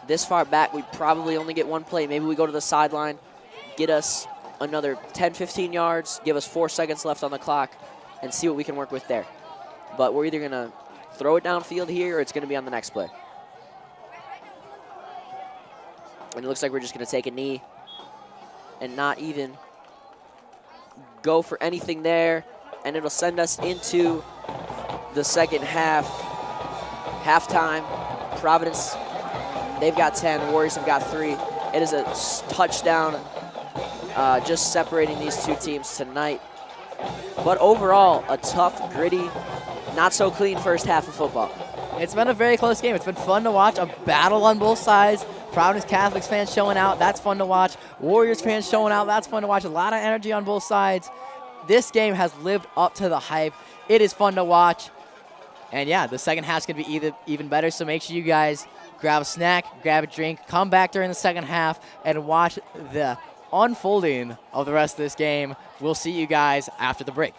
B: This far back, we probably only get one play. Maybe we go to the sideline, get us another 10, 15 yards, give us 4 seconds left on the clock, and see what we can work with there. But we're either going to throw it downfield here, or it's going to be on the next play. And it looks like we're just going to take a knee and not even go for anything there. And it'll send us into the second half. Halftime. Providence, they've got 10. Warriors have got 3. It is a touchdown just separating these two teams tonight. But overall, a tough, gritty, not so clean first half of football.
A: It's been a very close game. It's been fun to watch. A battle on both sides. Providence Catholics fans showing out. That's fun to watch. Warriors fans showing out. That's fun to watch. A lot of energy on both sides. This game has lived up to the hype. It is fun to watch. And, yeah, the second half's going to be even better, so make sure you guys grab a snack, grab a drink, come back during the second half, and watch the unfolding of the rest of this game. We'll see you guys after the break.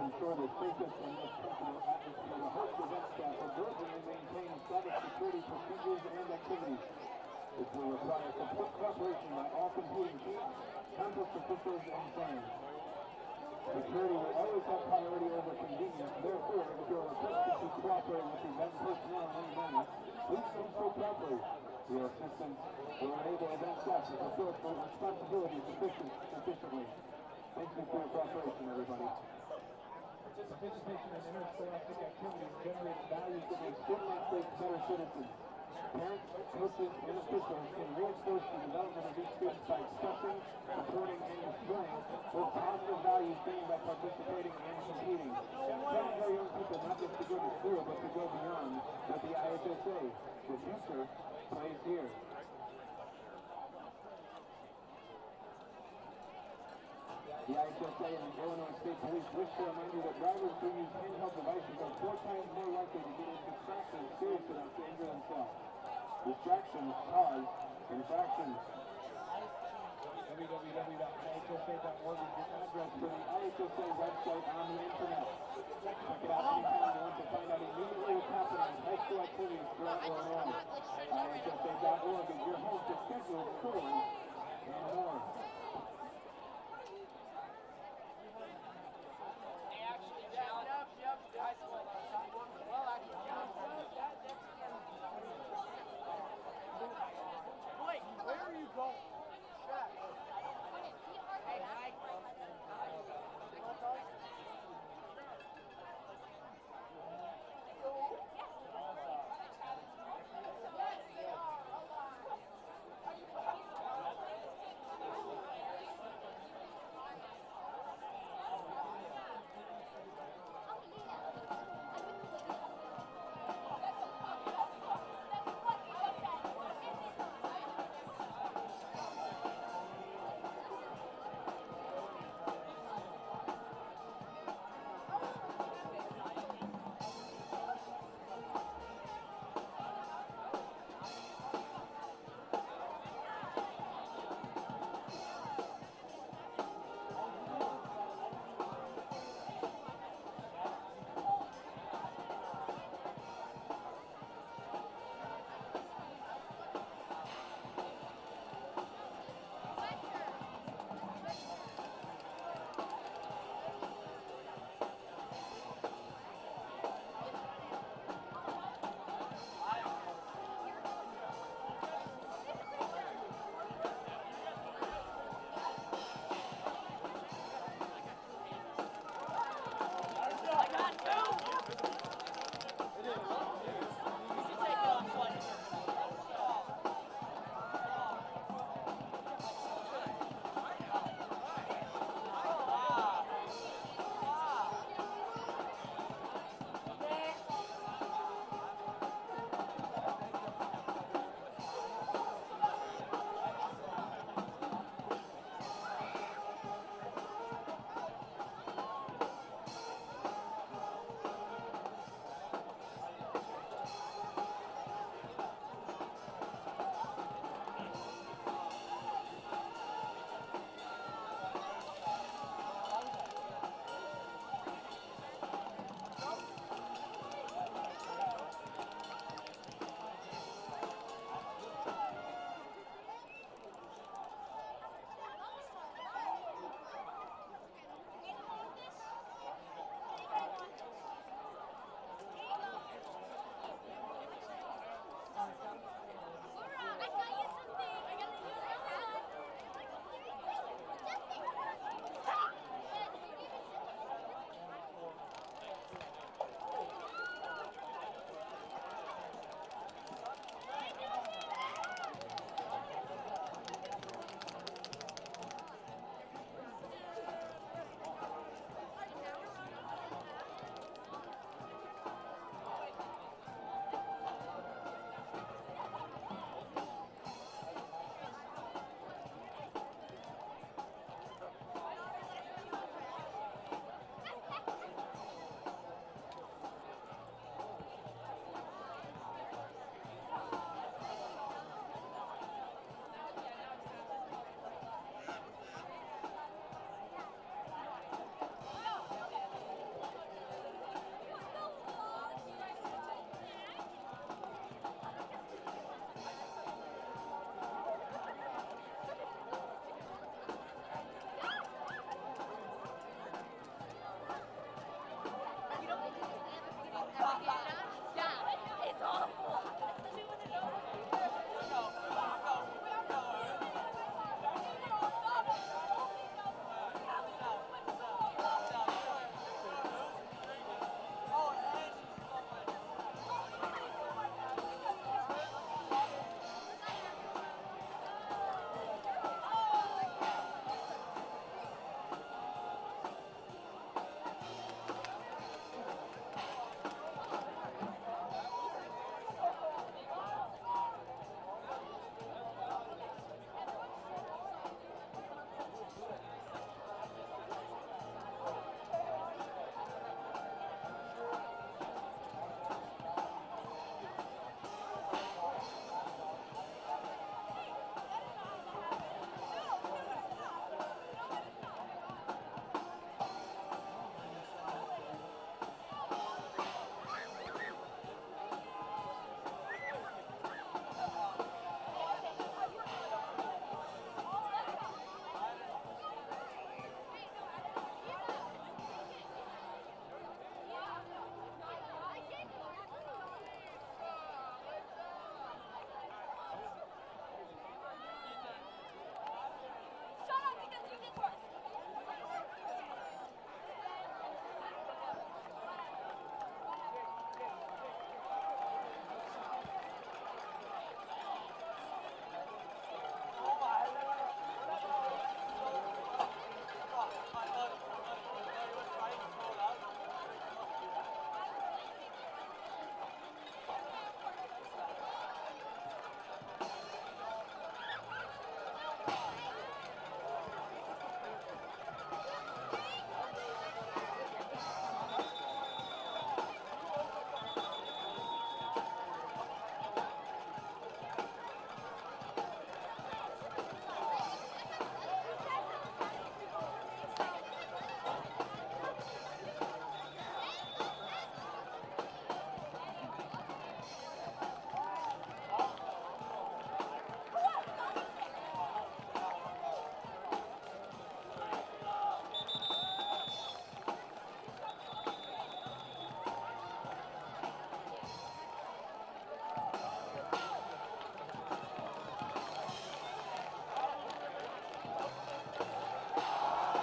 D: ensure the safest and most comfortable atmosphere, the host event staff will diligently maintain static security procedures and activities. This will require complete cooperation by all competing teams, campus officials, and fans. Security will always have priority over convenience. Therefore, if you are requested to cooperate with event personnel in any manner, please do so promptly. Your assistance will enable event staff to fulfill their responsibilities efficiently. Thank you for your cooperation, everybody. Participation in interscholastic activities generates values that make student-athletes better citizens. Parents, coaches, and officials can reinforce the development of each student by expressing, supporting, and displaying both positive values gained by participating and competing. Telling our young people not just to go to school, but to go beyond with the IHSA. The future plays here. The IHSA and the Illinois State Police wish to remind you that drivers who use handheld devices are 4 times more likely to get into crashes and serious enough to injure themselves. Distractions cause infractions. www.ihsa.org is the address for the IHSA website on the internet. Check it out anytime you want to find out immediately what's happening in high school activities throughout Illinois. IHSA.org is your home to scheduled stories and more.
E: Where are you going? Shaq.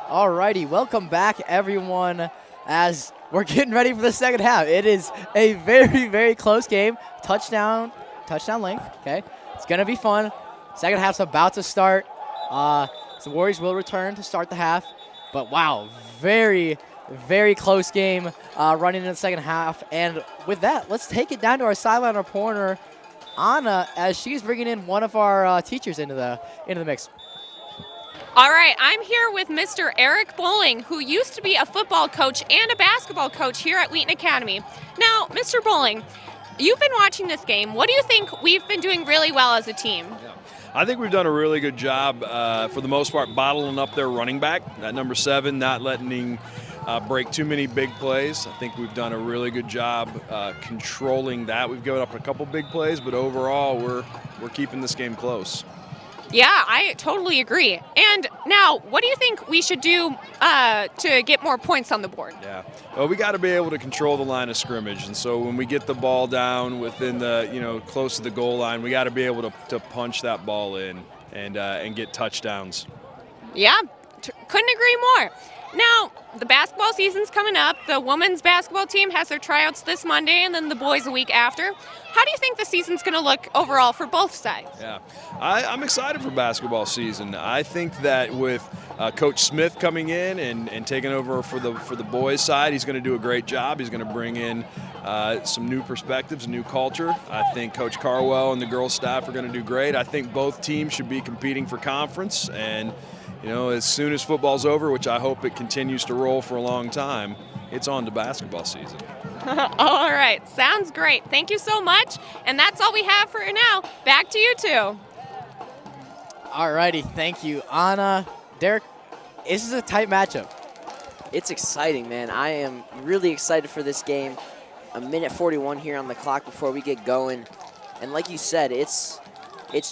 A: Alrighty, welcome back everyone as we're getting ready for the second half. It is a very, very close game. Touchdown length, okay? It's gonna be fun. Second half's about to start. So the Warriors will return to start the half. But wow, very, very close game running in the second half. And with that, let's take it down to our sideline reporter, Anna, as she's bringing in one of our teachers into the mix.
C: All right, I'm here with Mr. Eric Bowling, who used to be a football coach and a basketball coach here at Wheaton Academy. Now, Mr. Bowling, you've been watching this game. What do you think we've been doing really well as a team?
F: I think we've done a really good job, for the most part, bottling up their running back, that number 7, not letting him break too many big plays. I think we've done a really good job controlling that. We've given up a couple big plays, but overall, we're keeping this game close.
C: Yeah, I totally agree. And now, what do you think we should do to get more points on the board?
F: Yeah, well, we got to be able to control the line of scrimmage, and so when we get the ball down within the, close to the goal line, we got to be able to punch that ball in and get touchdowns.
C: Yeah, couldn't agree more. Now, the basketball season's coming up. The women's basketball team has their tryouts this Monday and then the boys a week after. How do you think the season's going to look overall for both sides?
F: Yeah, I'm excited for basketball season. I think that with Coach Smith coming in and taking over for the boys' side, he's going to do a great job. He's going to bring in some new perspectives, a new culture. I think Coach Carwell and the girls' staff are going to do great. I think both teams should be competing for conference, and as soon as football's over, which I hope it continues to roll for a long time, it's on to basketball season.
C: All right, sounds great. Thank you so much. And that's all we have for now. Back to you two.
A: All righty, thank you, Anna. Derek, this is a tight matchup.
B: It's exciting, man. I am really excited for this game. A minute 41 here on the clock before we get going. And like you said, it's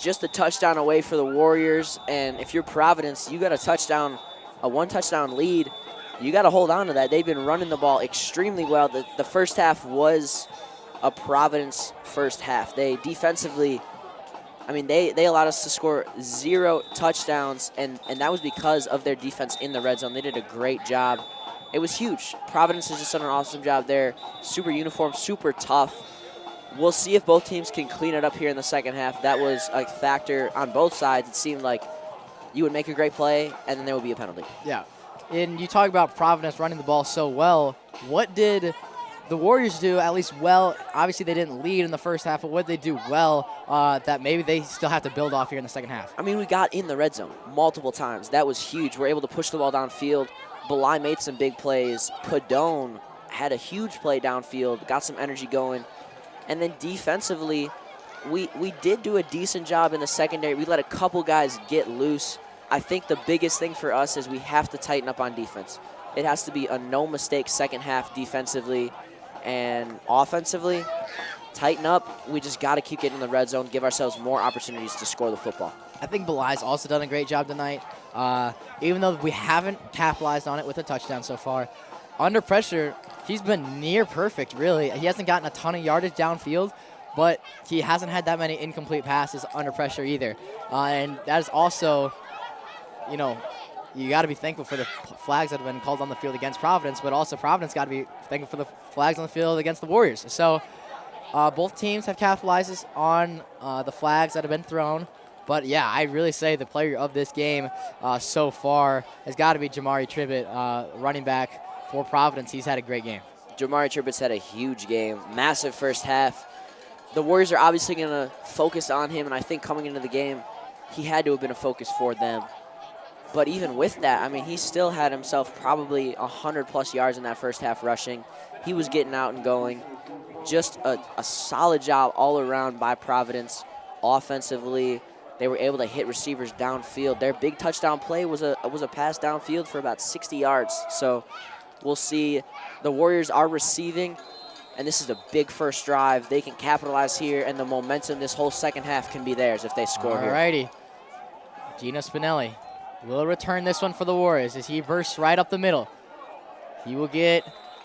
B: just a touchdown away for the Warriors. And if you're Providence, you got a one-touchdown lead. You got to hold on to that. They've been running the ball extremely well. The first half was a Providence first half. They defensively, they allowed us to score 0 touchdowns, and that was because of their defense in the red zone. They did a great job. It was huge. Providence has just done an awesome job there. Super uniform, super tough. We'll see if both teams can clean it up here in the second half. That was a factor on both sides. It seemed like you would make a great play, and then there would be a penalty.
A: Yeah. And you talk about Providence running the ball so well. What did the Warriors do at least well? Obviously, they didn't lead in the first half, but what did they do well that maybe they still have to build off here in the second half?
B: We got in the red zone multiple times. That was huge. We're able to push the ball downfield. Belay made some big plays. Padone had a huge play downfield, got some energy going. And then defensively, we did do a decent job in the secondary. We let a couple guys get loose. I think the biggest thing for us is we have to tighten up on defense. It has to be a no-mistake second half defensively and offensively. Tighten up. We just got to keep getting in the red zone, give ourselves more opportunities to score the football.
A: I think Belay's also done a great job tonight. Even though we haven't capitalized on it with a touchdown so far, under pressure, he's been near perfect, really. He hasn't gotten a ton of yardage downfield, but he hasn't had that many incomplete passes under pressure either. And that is also, you got to be thankful for the flags that have been called on the field against Providence, but also Providence got to be thankful for the flags on the field against the Warriors. So both teams have capitalized on the flags that have been thrown. But, yeah, I really say the player of this game so far has got to be Jamari Tribbett, running back for Providence. He's had a great game.
B: Jamari Tribbett's had a huge game, massive first half. The Warriors are obviously going to focus on him, and I think coming into the game, he had to have been a focus for them. But even with that, he still had himself probably 100-plus yards in that first half rushing. He was getting out and going. Just a solid job all around by Providence. Offensively, they were able to hit receivers downfield. Their big touchdown play was a pass downfield for about 60 yards. So we'll see. The Warriors are receiving, and this is a big first drive. They can capitalize here, and the momentum this whole second half can be theirs if they score here.
A: All righty. Gino Spinelli will return this one for the Warriors as he bursts right up the middle. He will get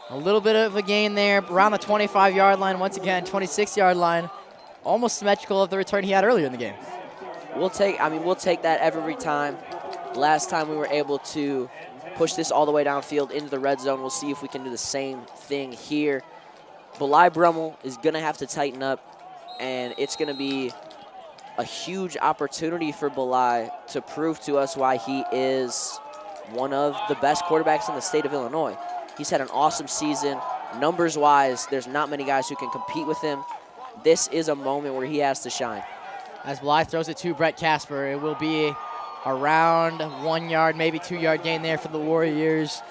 A: a little bit of a gain there around the 25-yard line. Once again, 26-yard line. Almost symmetrical of the return he had earlier in the game.
B: We'll take that every time. Last time we were able to push this all the way downfield into the red zone. We'll see if we can do the same thing here. Belai Brummel is going to have to tighten up, and it's going to be a huge opportunity for Belai to prove to us why he is one of the best quarterbacks in the state of Illinois. He's had an awesome season. Numbers-wise, there's not many guys who can compete with him. This is a moment where he has to shine.
A: As Belai throws it to Brett Casper, it will be around 1 yard, maybe 2 yard gain there for the Warriors.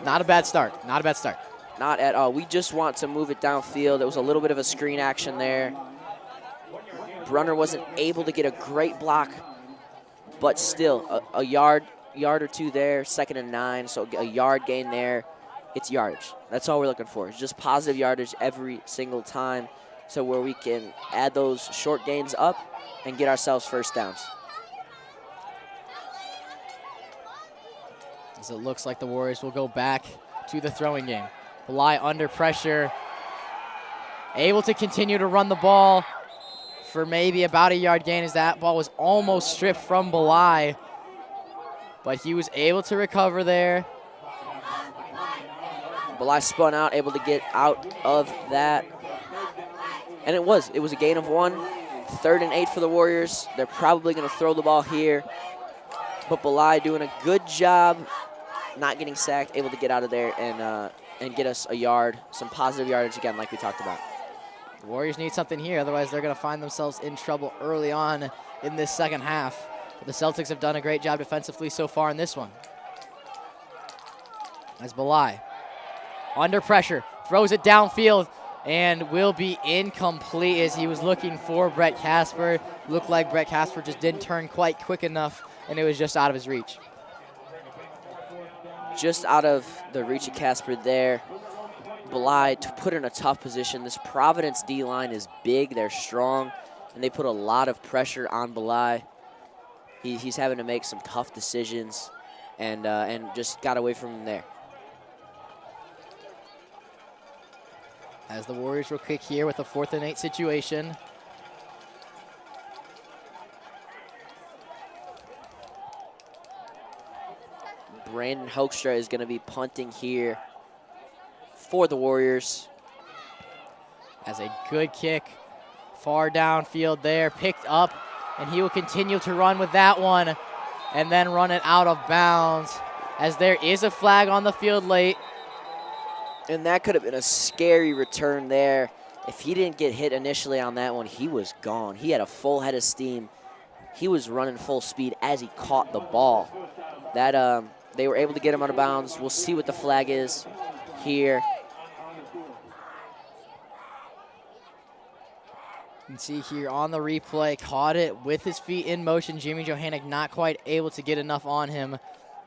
A: Not a bad start. Not a bad start.
B: Not at all. We just want to move it downfield. It was a little bit of a screen action there. Brunner wasn't able to get a great block, but still a yard or two there, 2nd and 9, so a yard gain there. It's yardage. That's all we're looking for. It's just positive yardage every single time, so where we can add those short gains up and get ourselves first downs.
A: As it looks like the Warriors will go back to the throwing game. Belai under pressure, able to continue to run the ball for maybe about a yard gain as that ball was almost stripped from Belai, but he was able to recover there.
B: Belai spun out, able to get out of that. And it was a gain of 1. 3rd and 8 for the Warriors. They're probably going to throw the ball here. But Belai doing a good job, not getting sacked, able to get out of there and get us a yard, some positive yardage again like we talked about.
A: The Warriors need something here, otherwise they're going to find themselves in trouble early on in this second half. But the Celtics have done a great job defensively so far in this one. As Belai, under pressure, throws it downfield and will be incomplete as he was looking for Brett Casper. Looked like Brett Casper just didn't turn quite quick enough, and it was just out of his reach.
B: Just out of the reach of Casper there. Belai to put in a tough position. This Providence D-line is big, they're strong, and they put a lot of pressure on Belai. He's having to make some tough decisions and just got away from him there.
A: As the Warriors will kick here with a 4th and 8 situation.
B: Brandon Hoekstra is going to be punting here for the Warriors.
A: As a good kick, far downfield there, picked up, and he will continue to run with that one and then run it out of bounds as there is a flag on the field late.
B: And that could have been a scary return there. If he didn't get hit initially on that one, he was gone. He had a full head of steam. He was running full speed as he caught the ball. That they were able to get him out of bounds. We'll see what the flag is here.
A: You can see here on the replay, caught it with his feet in motion. Jimmy Johannick not quite able to get enough on him,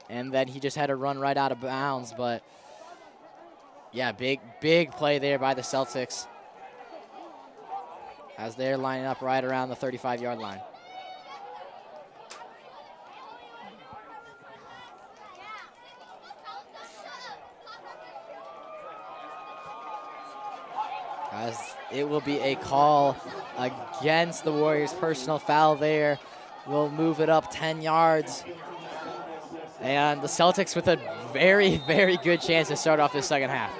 A: and then he just had to run right out of bounds. But yeah, big play there by the Celtics as they're lining up right around the 35-yard line. As it will be a call against the Warriors. Personal foul there. We'll move it up 10 yards. And the Celtics with a very, very good chance to start off this second half.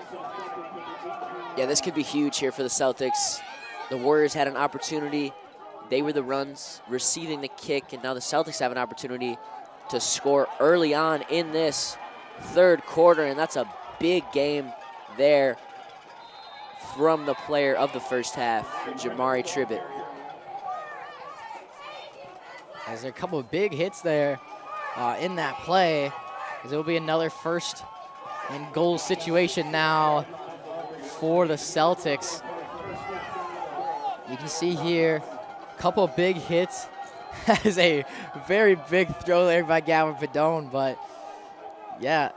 B: Yeah, this could be huge here for the Celtics. The Warriors had an opportunity. They were the runs receiving the kick, and now the Celtics have an opportunity to score early on in this third quarter, and that's a big game there from the player of the first half, Jamari Tribbett.
A: As there are a couple of big hits there in that play, as it will be another 1st and goal situation now for the Celtics. You can see here a couple of big hits. That is a very big throw there by Gavin Padone, but yeah,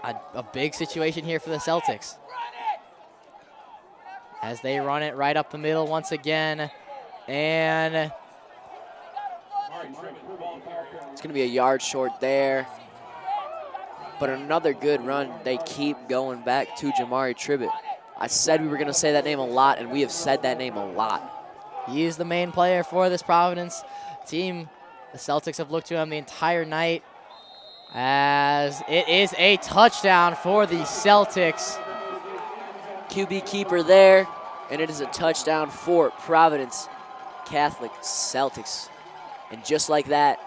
A: a big situation here for the Celtics. As they run it right up the middle once again, and
B: it's going to be a yard short there. But another good run. They keep going back to Jamari Tribbett. I said we were going to say that name a lot, and we have said that name a lot.
A: He is the main player for this Providence team. The Celtics have looked to him the entire night. as it is a touchdown for the Celtics.
B: QB keeper there, and it is a touchdown for Providence Catholic Celtics. And just like that,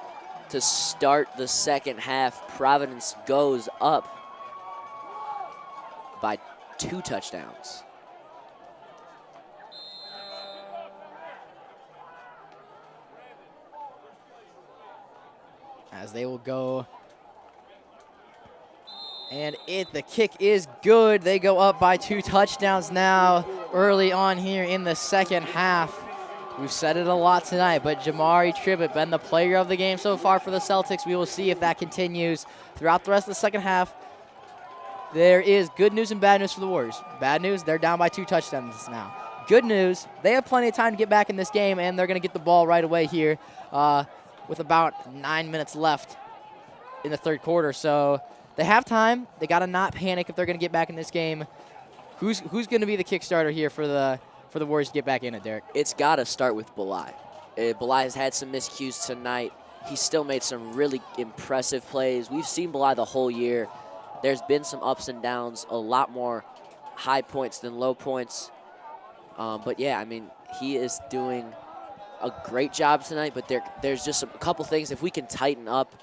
B: to start the second half, Providence goes up by 2 touchdowns.
A: As they will go. And the kick is good. They go up by 2 touchdowns now early on here in the second half. We've said it a lot tonight, but Jamari Tribbett been the player of the game so far for the Celtics. We will see if that continues throughout the rest of the second half. There is good news and bad news for the Warriors. Bad news, they're down by 2 touchdowns now. Good news, they have plenty of time to get back in this game, and they're going to get the ball right away here with about 9 minutes left in the third quarter. So they have time. They got to not panic if they're going to get back in this game. Who's going to be the kickstarter here for the Warriors to get back in it, Derek?
B: It's got to start with Belai. Belai has had some miscues tonight. He still made some really impressive plays. We've seen Belai the whole year. There's been some ups and downs, a lot more high points than low points. But, yeah, I mean, he is doing a great job tonight, but there's just a couple things. If we can tighten up,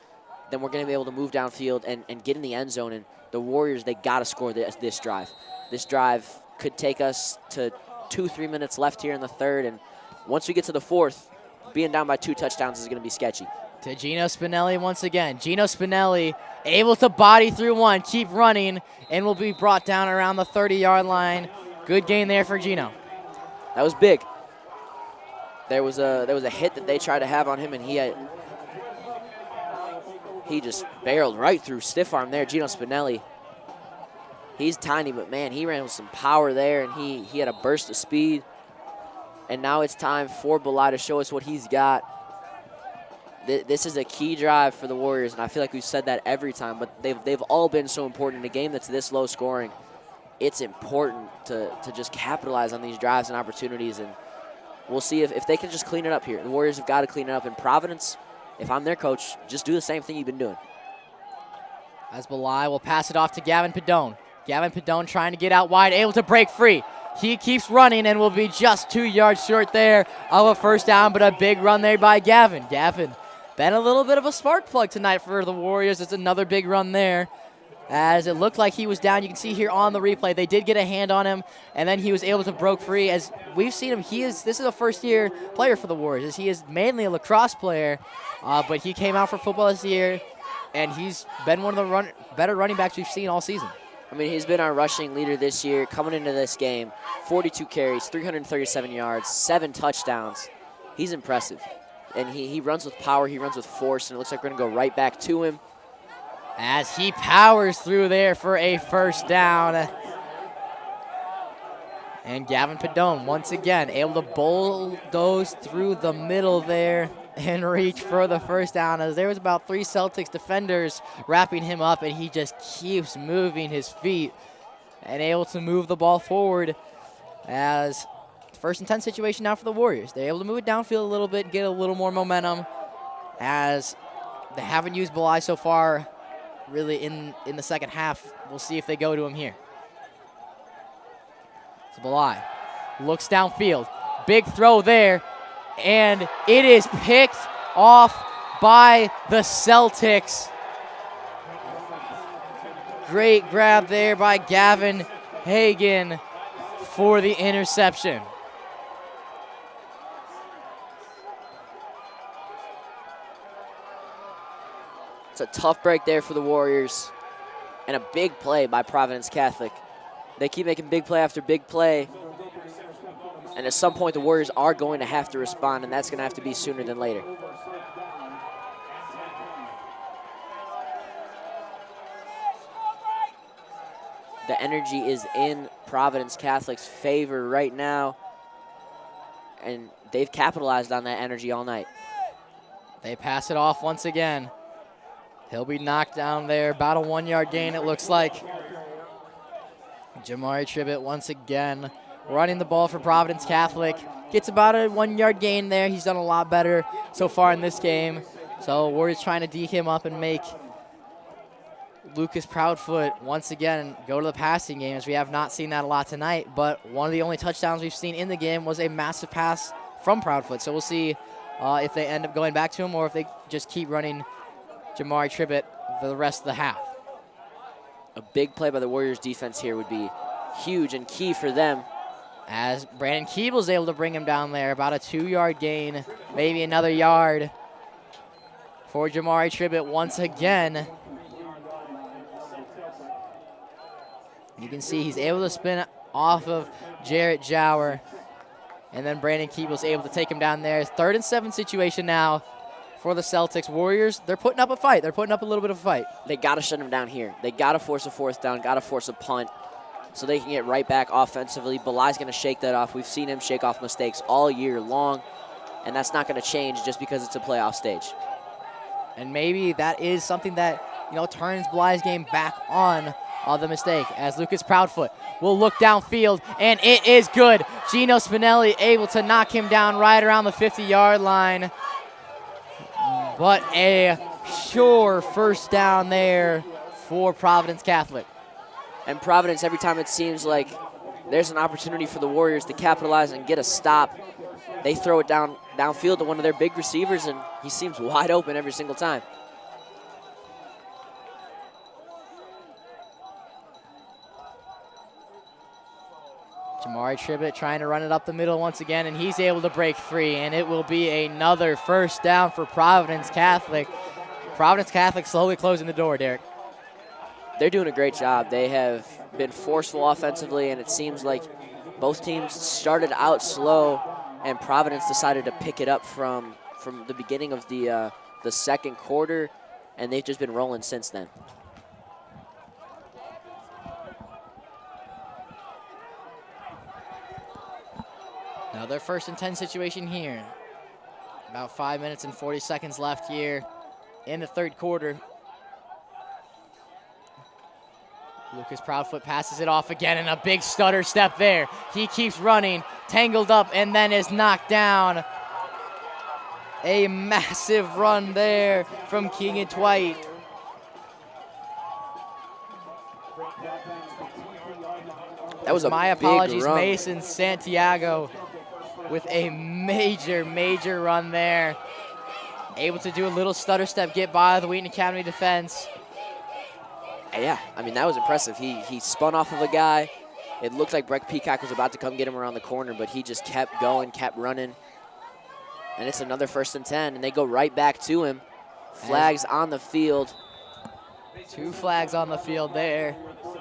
B: then we're going to be able to move downfield and get in the end zone. And the Warriors, they got to score this drive. This drive could take us to 2-3 minutes left here in the third. And once we get to the fourth, being down by 2 touchdowns is going to be sketchy.
A: To Gino Spinelli once again. Gino Spinelli able to body through one, keep running, and will be brought down around the 30-yard line. Good gain there for Gino.
B: That was big. There was a hit that they tried to have on him, and he just barreled right through stiff arm there. Gino Spinelli. He's tiny, but man, he ran with some power there, and he had a burst of speed. And now it's time for Belai to show us what he's got. This is a key drive for the Warriors, and I feel like we've said that every time, but they've all been so important in a game that's this low scoring. It's important to just capitalize on these drives and opportunities, and we'll see if they can just clean it up here. The Warriors have got to clean it up, and Providence, if I'm their coach, just do the same thing you've been doing.
A: As Belai will pass it off to Gavin Padone. Gavin Padone trying to get out wide, able to break free. He keeps running and will be just 2 yards short there of a first down, but a big run there by Gavin. Gavin, been a little bit of a spark plug tonight for the Warriors. It's another big run there. As it looked like he was down. You can see here on the replay, they did get a hand on him, and then he was able to break free. As we've seen him, this is a first-year player for the Warriors. He is mainly a lacrosse player, but he came out for football this year, and he's been one of the better running backs we've seen all season.
B: I mean, he's been our rushing leader this year. Coming into this game, 42 carries, 337 yards, 7 touchdowns. He's impressive. And he runs with power, he runs with force, and it looks like we're going to go right back to him.
A: As he powers through there for a first down. And Gavin Padone, once again, able to bulldoze through the middle there and reach for the first down, as there was about 3 Celtics defenders wrapping him up, and he just keeps moving his feet and able to move the ball forward. As first and 10 situation now for the Warriors. They're able to move it downfield a little bit and get a little more momentum, as they haven't used Belai so far really in the second half. We'll see if they go to him here. So Belai looks downfield. Big throw there, and it is picked off by the Celtics. Great grab there by Gavin Hagan for the interception.
B: It's a tough break there for the Warriors, and a big play by Providence Catholic. They keep making big play after big play, and at some point the Warriors are going to have to respond, and that's going to have to be sooner than later. The energy is in Providence Catholic's favor right now, and they've capitalized on that energy all night.
A: They pass it off once again. He'll be knocked down there, about a 1-yard gain it looks like. Jamari Tribbett once again running the ball for Providence Catholic. Gets about a 1-yard gain there. He's done a lot better so far in this game. So Warriors trying to D him up and make Lucas Proudfoot once again go to the passing game, as we have not seen that a lot tonight, but one of the only touchdowns we've seen in the game was a massive pass from Proudfoot. So we'll see if they end up going back to him or if they just keep running Jamari Tribbett for the rest of the half.
B: A big play by the Warriors defense here would be huge and key for them.
A: As Brandon Keeble's able to bring him down there, about a 2-yard gain, maybe another yard for Jamari Tribbett once again. You can see he's able to spin off of Jarrett Jower, and then Brandon Keeble's able to take him down there. 3rd and 7 situation now for the Celtics. Warriors, they're putting up a fight. They're putting up a little bit of a fight.
B: They got to shut him down here. They got to force a 4th down, got to force a punt so they can get right back offensively. Balai's going to shake that off. We've seen him shake off mistakes all year long, and that's not going to change just because it's a playoff stage.
A: And maybe that is something that, turns Balai's game back on the mistake, as Lucas Proudfoot will look downfield, and it is good. Gino Spinelli able to knock him down right around the 50-yard line. But a sure 1st down there for Providence Catholic.
B: And Providence, every time it seems like there's an opportunity for the Warriors to capitalize and get a stop, they throw it downfield to one of their big receivers, and he seems wide open every single time.
A: Jamari Tribbett trying to run it up the middle once again, and he's able to break free, and it will be another 1st down for Providence Catholic. Providence Catholic slowly closing the door, Derek.
B: They're doing a great job. They have been forceful offensively, and it seems like both teams started out slow, and Providence decided to pick it up from the beginning of the 2nd quarter, and they've just been rolling since then.
A: Another 1st and 10 situation here. About 5 minutes and 40 seconds left here in the 3rd quarter. Lucas Proudfoot passes it off again, and a big stutter step there. He keeps running, tangled up, and then is knocked down. A massive run there from Keegan Twite.
B: That was a
A: My
B: big
A: apologies,
B: run.
A: Mason Santiago with a major run there. Able to do a little stutter step, get by the Wheaton Academy defense.
B: Yeah, I mean, that was impressive. He spun off of a guy. It looked like Breck Peacock was about to come get him around the corner, but he just kept going, kept running. And it's another 1st and 10, and they go right back to him. Flags on the field.
A: 2 flags on the field there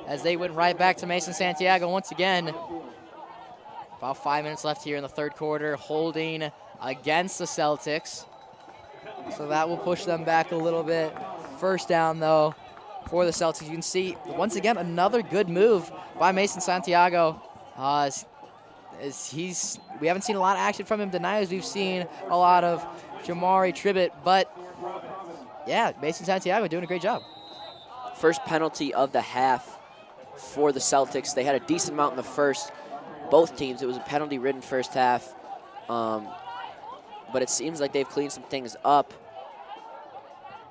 A: as they went right back to Mason Santiago once again. About 5 minutes left here in the 3rd quarter, holding against the Celtics. So that will push them back a little bit. 1st down, though, for the Celtics. You can see, once again, another good move by Mason Santiago. We haven't seen a lot of action from him tonight, as we've seen a lot of Jamari Tribbett. But, yeah, Mason Santiago doing a great job.
B: First penalty of the half for the Celtics. They had a decent amount in the 1st. Both teams, it was a penalty-ridden 1st half. But it seems like they've cleaned some things up.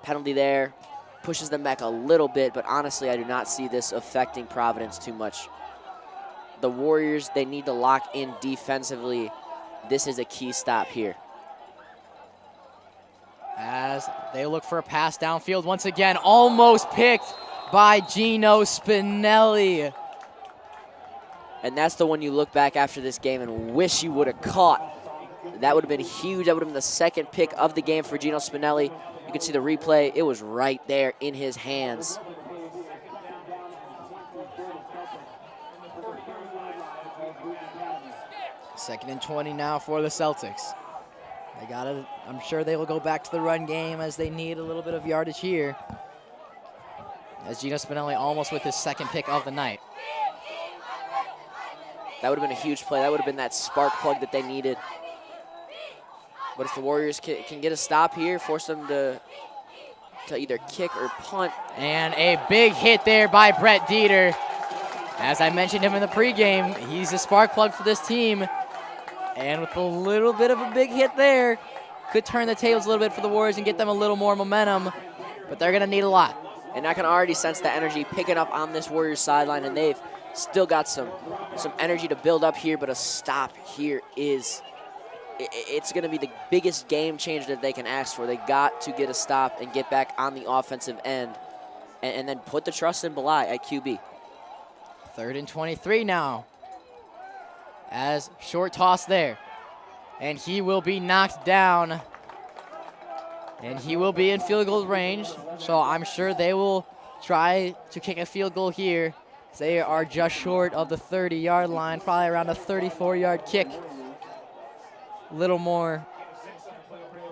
B: Penalty there pushes them back a little bit, but honestly, I do not see this affecting Providence too much. The Warriors, they need to lock in defensively. This is a key stop here.
A: As they look for a pass downfield once again, almost picked by Gino Spinelli.
B: And that's the one you look back after this game and wish you would have caught. That would have been huge. That would have been the 2nd pick of the game for Gino Spinelli. You can see the replay. It was right there in his hands.
A: Second and 20 now for the Celtics. I'm sure they will go back to the run game, as they need a little bit of yardage here. As Gino Spinelli almost with his 2nd pick of the night.
B: That would have been a huge play. That would have been that spark plug that they needed. But if the Warriors can get a stop here, force them to either kick or punt.
A: And a big hit there by Brett Dieter. As I mentioned him in the pregame, he's a spark plug for this team. And with a little bit of a big hit there, could turn the tables a little bit for the Warriors and get them a little more momentum. But they're going to need a lot.
B: And I can already sense the energy picking up on this Warriors sideline, and they've still got some energy to build up here, but a stop here is, it's going to be the biggest game changer that they can ask for. They got to get a stop and get back on the offensive end and then put the trust in Belai at QB.
A: 3rd and 23 now. As short toss there. And he will be knocked down. And he will be in field goal range. So I'm sure they will try to kick a field goal here. They are just short of the 30-yard line, probably around a 34-yard kick. A little more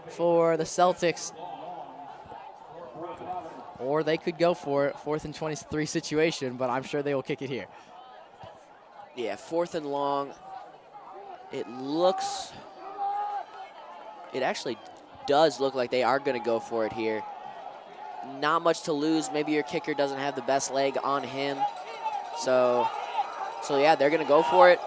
A: for the Celtics. Or they could go for it, 4th and 23 situation, but I'm sure they will kick it here.
B: Yeah, 4th and long. It actually does look like they are going to go for it here. Not much to lose. Maybe your kicker doesn't have the best leg on him. So yeah, they're going to go for it.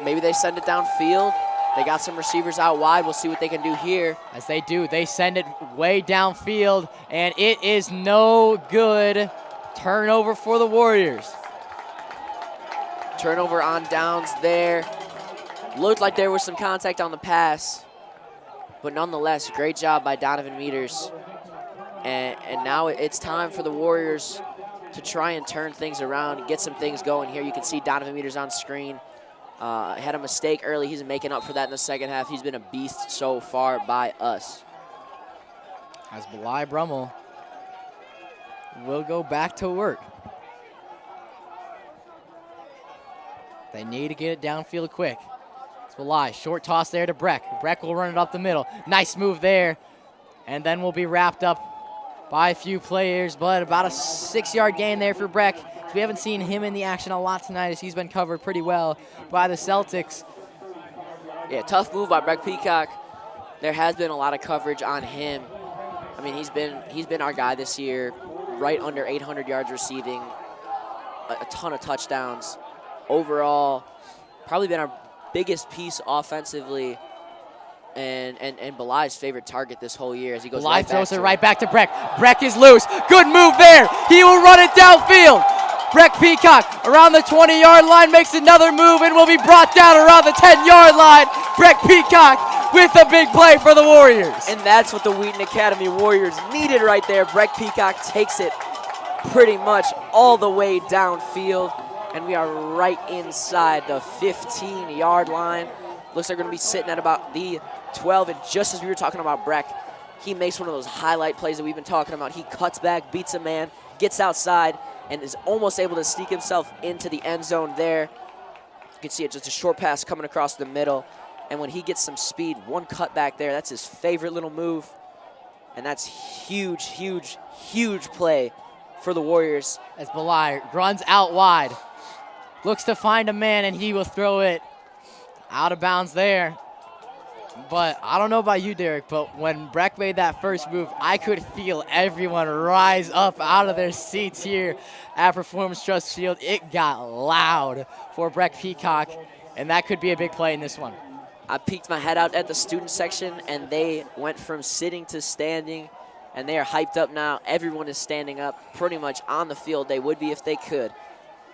B: Maybe they send it downfield. They got some receivers out wide. We'll see what they can do here.
A: As they do, they send it way downfield, and it is no good. Turnover for the Warriors.
B: Turnover on downs there. Looked like there was some contact on the pass, but nonetheless, great job by Donovan Meters. And now it's time for the Warriors to try and turn things around and get some things going here. You can see Donovan Meters on screen. Had a mistake early. He's making up for that in the second half. He's been a beast so far by us.
A: As Belai Brummel will go back to work. They need to get it downfield quick. It's Belai, short toss there to Breck. Breck will run it up the middle. Nice move there. And then we'll be wrapped up by a few players, but about a 6-yard gain there for Breck. We haven't seen him in the action a lot tonight as he's been covered pretty well by the Celtics.
B: Yeah, tough move by Breck Peacock. There has been a lot of coverage on him. I mean, he's been our guy this year, right under 800 yards receiving, a ton of touchdowns. Overall, probably been our biggest piece offensively, and Belai's favorite target this whole year as he goes
A: Belai
B: right back
A: throws
B: to
A: it right back to Breck. Breck is loose. Good move there. He will run it downfield. Breck Peacock around the 20-yard line makes another move and will be brought down around the 10-yard line. Breck Peacock with a big play for the Warriors.
B: And that's what the Wheaton Academy Warriors needed right there. Breck Peacock takes it pretty much all the way downfield, and we are right inside the 15-yard line. Looks like we're going to be sitting at about the 12, and just as we were talking about Breck, he makes one of those highlight plays that we've been talking about. He cuts back, beats a man, gets outside, and is almost able to sneak himself into the end zone there. You can see it, just a short pass coming across the middle. And when he gets some speed, one cut back there, that's his favorite little move. And that's huge, huge, huge play for the Warriors.
A: As Belai runs out wide, looks to find a man, and he will throw it out of bounds there. But I don't know about you, Derek, but when Breck made that first move, I could feel everyone rise up out of their seats here at Performance Trust Field. It got loud for Breck Peacock, and that could be a big play in this one.
B: I peeked my head out at the student section, and they went from sitting to standing, and they are hyped up now. Everyone is standing up pretty much on the field. They would be if they could.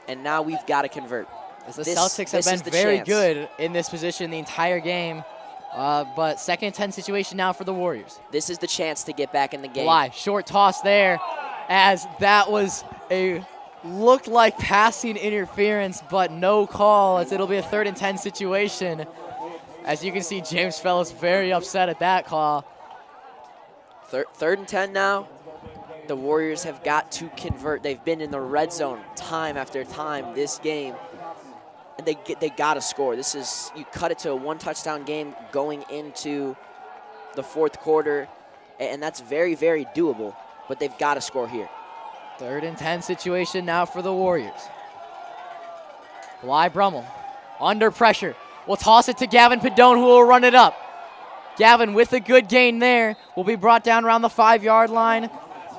B: And now we've got to convert.
A: As the Celtics have been very good in this position the entire game. But 2nd and 10 situation now for the Warriors.
B: This is the chance to get back in the game.
A: Belai, short toss there, as that was looked like passing interference, but no call, as it'll be a 3rd and 10 situation. As you can see, James Fellows very upset at that call.
B: 3rd and 10 now. The Warriors have got to convert. They've been in the red zone time after time this game. And they got to score. This is, you cut it to a 1-touchdown game going into the 4th quarter, and that's very, very doable, but they've got to score here.
A: 3rd and 10 situation now for the Warriors. Belai Brummel under pressure. We'll toss it to Gavin Padone, who will run it up. Gavin with a good gain there will be brought down around the 5-yard line,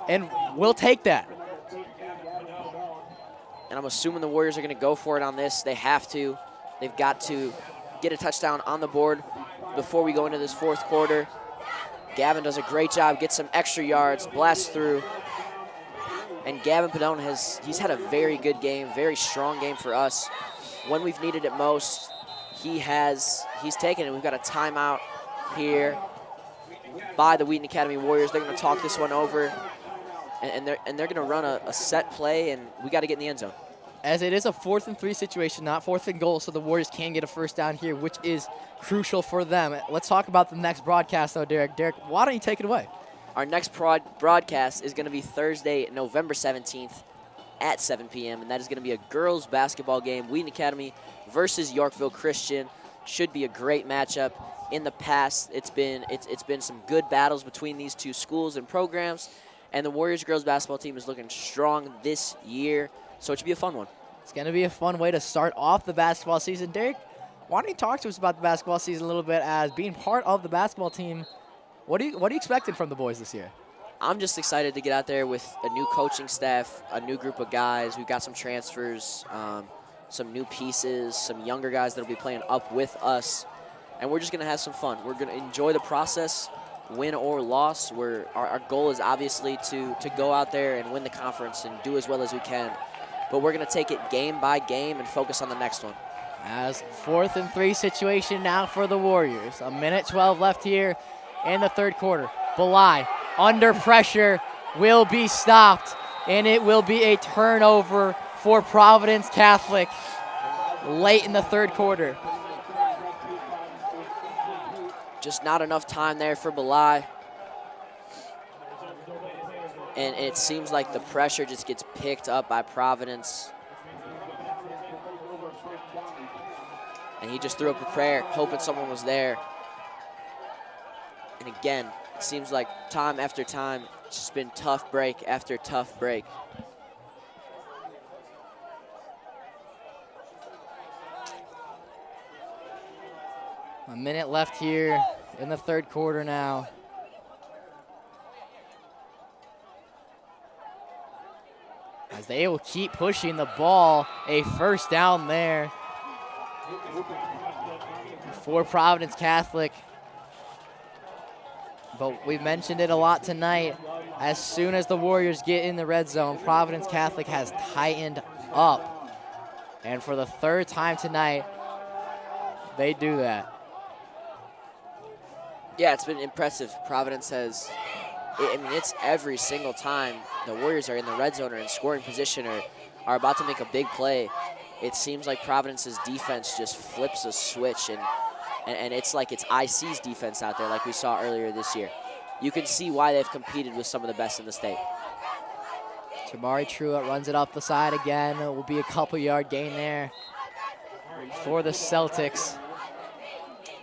A: and we'll take that.
B: And I'm assuming the Warriors are going to go for it on this. They have to. They've got to get a touchdown on the board before we go into this 4th quarter. Gavin does a great job, gets some extra yards, blasts through. And Gavin Padone he's had a very good game, very strong game for us. When we've needed it most, he's taken it. We've got a timeout here by the Wheaton Academy Warriors. They're going to talk this one over, and they're going to run a set play, and we got to get in the end zone.
A: As it is a 4th and 3 situation, not 4th and goal, so the Warriors can get a first down here, which is crucial for them. Let's talk about the next broadcast, though, Derek. Derek, why don't you take it away?
B: Our next broadcast is going to be Thursday, November 17th at 7 p.m., and that is going to be a girls basketball game, Wheaton Academy versus Yorkville Christian. Should be a great matchup. In the past, it's been some good battles between these two schools and programs, and the Warriors girls basketball team is looking strong this year, so it should be a fun one.
A: It's going to be a fun way to start off the basketball season. Derek, why don't you talk to us about the basketball season a little bit as being part of the basketball team? What are you expecting from the boys this year?
B: I'm just excited to get out there with a new coaching staff, a new group of guys. We've got some transfers, some new pieces, some younger guys that will be playing up with us, and we're just going to have some fun. We're going to enjoy the process, win or loss. Our goal is obviously to go out there and win the conference and do as well as we can, but we're going to take it game by game and focus on the next one.
A: As 4th and 3 situation now for the Warriors. 1:12 left here in the third quarter. Belai, under pressure, will be stopped, and it will be a turnover for Providence Catholic late in the third quarter.
B: Just not enough time there for Belai. And it seems like the pressure just gets picked up by Providence. And he just threw up a prayer, hoping someone was there. And again, it seems like time after time, it's just been tough break after tough break.
A: A minute left here in the third quarter now. As they will keep pushing the ball, a first down there for Providence Catholic. But we mentioned it a lot tonight. As soon as the Warriors get in the red zone, Providence Catholic has tightened up. And for the third time tonight, they do that.
B: Yeah, it's been impressive. Providence has, I mean, it's every single time the Warriors are in the red zone or in scoring position or are about to make a big play, it seems like Providence's defense just flips a switch, and it's like it's IC's defense out there like we saw earlier this year. You can see why they've competed with some of the best in the state.
A: Jamari Truitt runs it up the side again. It will be a couple-yard gain there for the Celtics.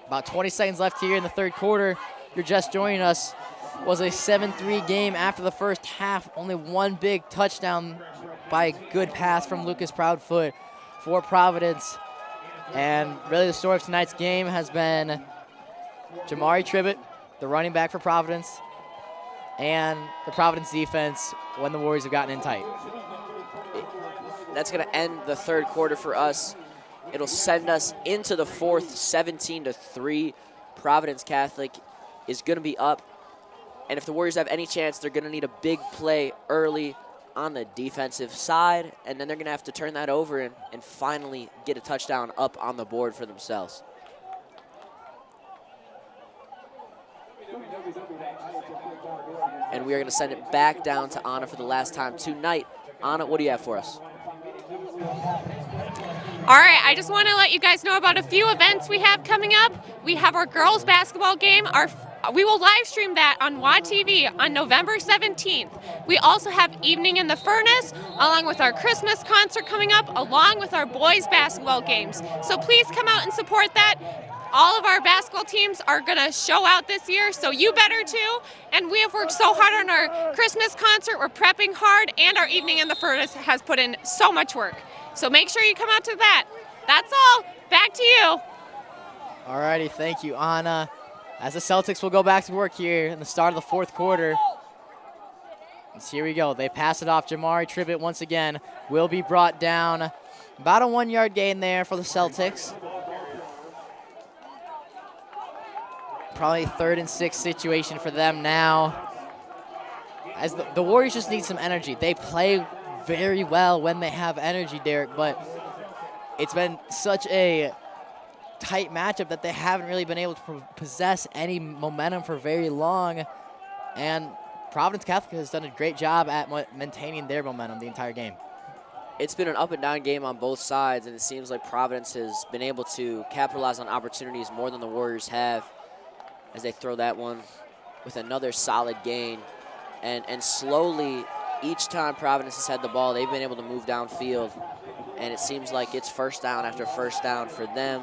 A: About 20 seconds left here in the third quarter. You're just joining us. Was a 7-3 game after the first half. Only one big touchdown by a good pass from Lucas Proudfoot for Providence. And really the story of tonight's game has been Jamari Truitt, the running back for Providence, and the Providence defense when the Warriors have gotten in tight.
B: That's going to end the third quarter for us. It'll send us into the fourth, 17-3. Providence Catholic is going to be up. And if the Warriors have any chance, they're going to need a big play early on the defensive side, and then they're going to have to turn that over and finally get a touchdown up on the board for themselves. And we are going to send it back down to Anna for the last time tonight. Anna, what do you have for us?
C: All right, I just want to let you guys know about a few events we have coming up. We have our girls basketball game. We will live stream that on WAD TV on November 17th. We also have Evening in the Furnace, along with our Christmas concert coming up, along with our boys basketball games. So please come out and support that. All of our basketball teams are going to show out this year, so you better too. And we have worked so hard on our Christmas concert. We're prepping hard, and our Evening in the Furnace has put in so much work. So make sure you come out to that. That's all. Back to you.
A: All righty, thank you, Anna. As the Celtics will go back to work here in the start of the fourth quarter. And here we go. They pass it off. Jamari Truitt once again will be brought down. About a 1-yard gain there for the Celtics. Probably 3rd and 6 situation for them now. as the Warriors just need some energy. They play very well when they have energy, Derek, but it's been such a tight matchup that they haven't really been able to possess any momentum for very long. And Providence Catholic has done a great job at maintaining their momentum the entire game.
B: It's been an up and down game on both sides, and it seems like Providence has been able to capitalize on opportunities more than the Warriors have as they throw that one with another solid gain. And slowly, each time Providence has had the ball, they've been able to move downfield, and it seems like it's first down after first down for them.